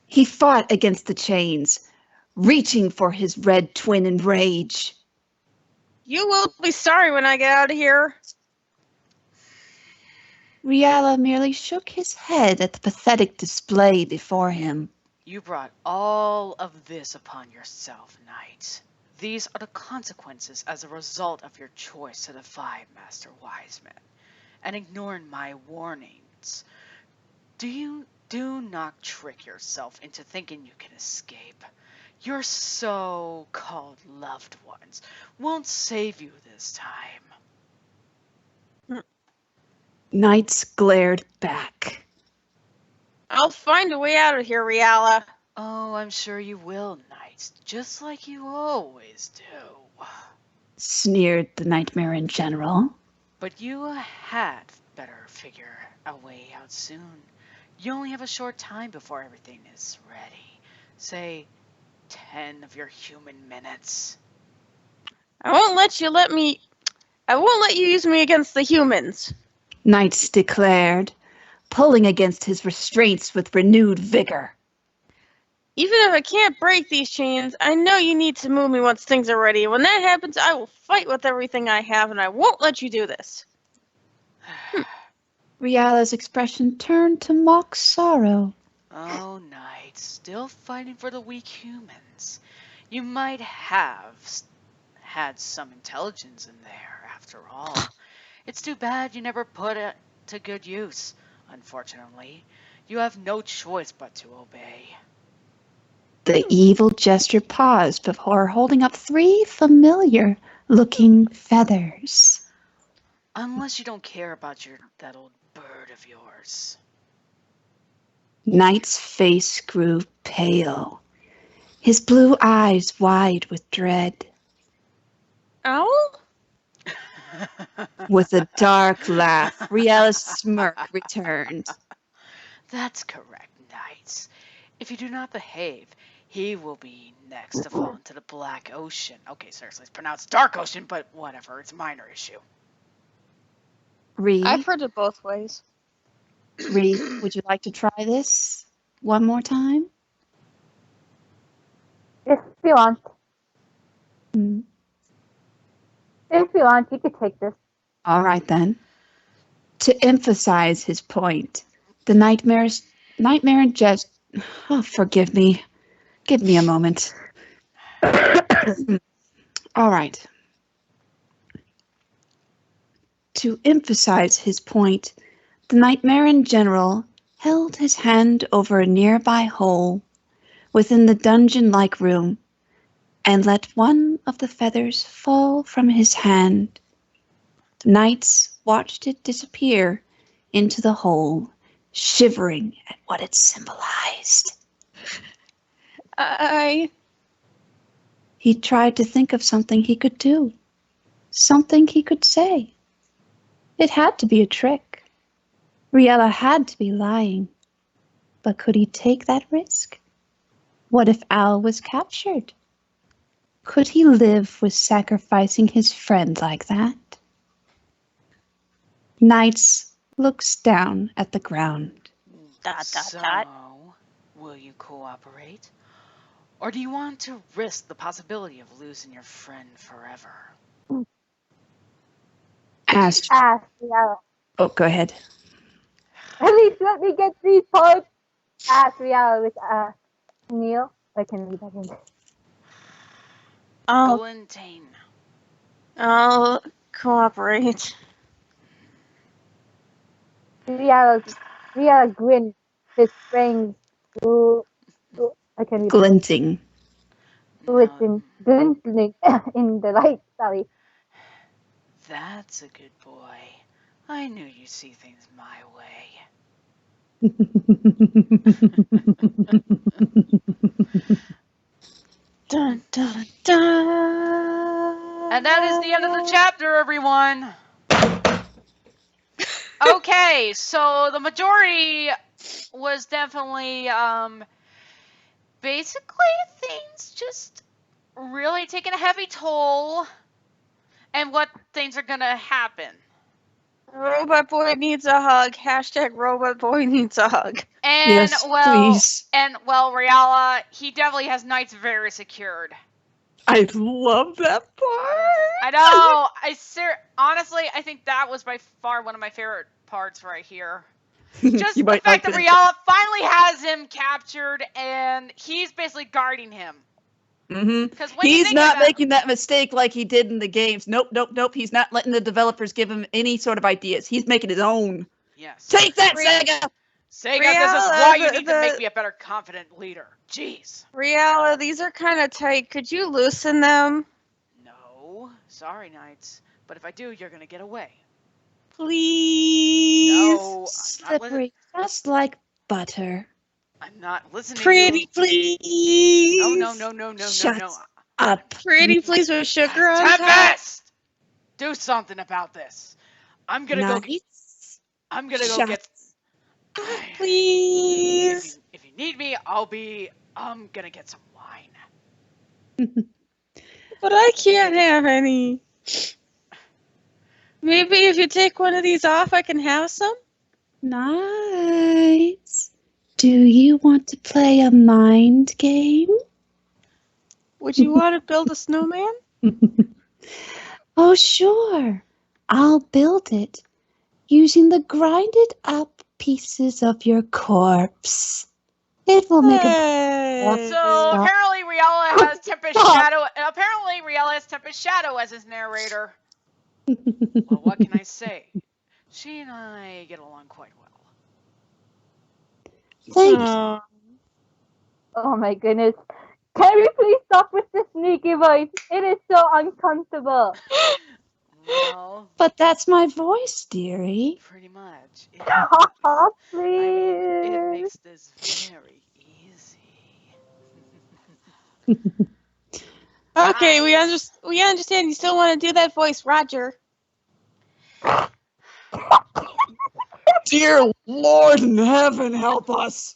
Speaker 6: He fought against the chains, reaching for his red twin in rage.
Speaker 2: You will be sorry when I get out of here.
Speaker 6: Riala merely shook his head at the pathetic display before him.
Speaker 1: You brought all of this upon yourself, Knight. These are the consequences as a result of your choice to defy Master Wiseman and ignoring my warnings. Do you Do not trick yourself into thinking you can escape. Your so-called loved ones won't save you this time.
Speaker 3: Knights glared back.
Speaker 2: I'll find a way out of here, Riala.
Speaker 1: Oh, I'm sure you will, Knights, just like you always do.
Speaker 3: Sneered the Nightmare in General.
Speaker 1: But you had better figure a way out soon. You only have a short time before everything is ready. Say, 10 of your human minutes.
Speaker 2: I won't let you use me against the humans.
Speaker 3: Knights declared, pulling against his restraints with renewed vigor.
Speaker 2: Even if I can't break these chains, I know you need to move me once things are ready. When that happens, I will fight with everything I have, and I won't let you do this.
Speaker 3: Riala's expression turned to mock sorrow.
Speaker 1: Oh, Knights, still fighting for the weak humans. You might have had some intelligence in there, after all. It's too bad you never put it to good use. Unfortunately, you have no choice but to obey.
Speaker 3: The evil jester paused before holding up 3 familiar-looking feathers.
Speaker 1: Unless you don't care about that old bird of yours.
Speaker 3: Knight's face grew pale, his blue eyes wide with dread.
Speaker 2: Owl?
Speaker 3: With a dark laugh, Riala's smirk returned.
Speaker 1: That's correct, Knights. If you do not behave, he will be next to fall into the Black Ocean. Okay, seriously, it's pronounced Dark Ocean, but whatever, it's a minor issue.
Speaker 2: I've heard it both ways.
Speaker 3: Would you like to try this one more time?
Speaker 4: If you want.
Speaker 3: Mm.
Speaker 4: If you want, you could take this.
Speaker 3: All right, then. To emphasize his point, the Nightmare and Jest... Oh, forgive me. Give me a moment. All right. To emphasize his point, the Nightmare in General held his hand over a nearby hole within the dungeon-like room and let one of the feathers fall from his hand. The knights watched it disappear into the hole, shivering at what it symbolized. He tried to think of something he could do, something he could say. It had to be a trick. Riala had to be lying. But could he take that risk? What if Al was captured? Could he live with sacrificing his friend like that? Knights looks down at the ground.
Speaker 1: Will you cooperate? Or do you want to risk the possibility of losing your friend forever?
Speaker 3: Asked.
Speaker 4: Yeah.
Speaker 3: Oh, go ahead.
Speaker 4: At least let me get 3 points. Riala with Neil. I can read that in.
Speaker 1: Glintain.
Speaker 2: I'll cooperate.
Speaker 4: Riala grinned. His fangs I can read
Speaker 3: Glinting.
Speaker 4: Glinting in the light. Sorry.
Speaker 1: That's a good boy. I knew you'd see things my way.
Speaker 2: Dun, dun, dun.
Speaker 1: And that is the end of the chapter, everyone. Okay, so the majority was definitely, basically things just really taking a heavy toll, and what things are gonna happen.
Speaker 2: Robot boy needs a hug. Hashtag robot boy needs a hug.
Speaker 1: And
Speaker 3: Yes, please.
Speaker 1: Riala, he definitely has Knights very secured.
Speaker 3: I love that part.
Speaker 1: I know. Honestly, I think that was by far one of my favorite parts right here. Just the fact that Riala finally has him captured, and he's basically guarding him.
Speaker 3: Mm-hmm. He's not making that mistake like he did in the games. Nope. He's not letting the developers give him any sort of ideas. He's making his own.
Speaker 1: Yes.
Speaker 3: Take that, Sega!
Speaker 1: Sega, this is why you
Speaker 2: Riella,
Speaker 1: need to make me a better confident leader. Jeez.
Speaker 2: Riella, these are kind of tight. Could you loosen them?
Speaker 1: No. Sorry, Knights. But if I do, you're going to get away.
Speaker 2: Please.
Speaker 1: No,
Speaker 6: Slippery, just like butter.
Speaker 1: I'm not listening
Speaker 2: Pretty,
Speaker 1: to you.
Speaker 2: please.
Speaker 1: No.
Speaker 6: Shut up.
Speaker 2: Pretty, please, with sugar on top.
Speaker 1: Tempest! Do something about this. I'm gonna go.
Speaker 6: Nice.
Speaker 1: I'm gonna go
Speaker 6: Shut
Speaker 1: get.
Speaker 2: Please.
Speaker 1: If you need me, I'm gonna get some wine.
Speaker 2: But I can't have any. Maybe if you take one of these off, I can have some?
Speaker 6: Nice. Do you want to play a mind game?
Speaker 2: Would you want to build a snowman?
Speaker 6: Oh, sure. I'll build it using the grinded up pieces of your corpse. It will make a
Speaker 2: Hey.
Speaker 1: So apparently Riella has Tempest Shadow. Apparently Riella has Tempest Shadow as his narrator. Well, what can I say? She and I get along quite well.
Speaker 6: Thank you.
Speaker 2: Aw.
Speaker 4: Oh my goodness. Can we please stop with this sneaky voice? It is so uncomfortable.
Speaker 1: Well,
Speaker 6: But that's my voice, dearie.
Speaker 1: pretty much.
Speaker 4: Stop,
Speaker 1: I
Speaker 4: please.
Speaker 1: mean, it makes this very easy.
Speaker 2: Okay, we understand you still want to do that voice, Roger.
Speaker 3: Dear Lord in heaven, help us.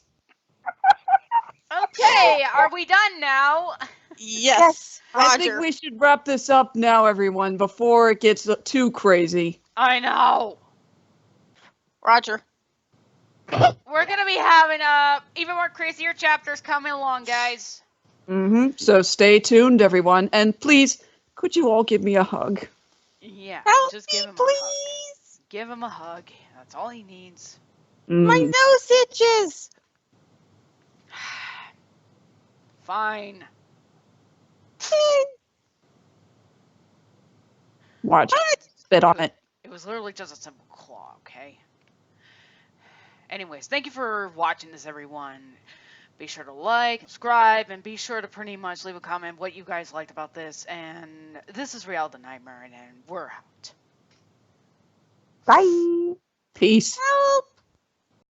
Speaker 1: Okay, are we done now?
Speaker 2: Yes, Roger.
Speaker 3: I think we should wrap this up now, everyone, before it gets too crazy.
Speaker 1: I know.
Speaker 2: Roger.
Speaker 1: We're gonna be having even more crazier chapters coming along, guys.
Speaker 3: So stay tuned, everyone, and please, could you all give me a hug?
Speaker 1: Yeah,
Speaker 2: Help
Speaker 1: just
Speaker 2: me,
Speaker 1: give him a hug.
Speaker 2: please.
Speaker 1: Give him a hug. That's all he needs.
Speaker 2: My nose itches.
Speaker 1: Fine.
Speaker 3: Watch. Spit on it.
Speaker 1: It was literally just a simple claw, okay? Anyways, thank you for watching this, everyone. Be sure to like, subscribe, and be sure to pretty much leave a comment what you guys liked about this. And this is Real the Nightmare, and we're out.
Speaker 4: Bye.
Speaker 3: Peace.
Speaker 2: Help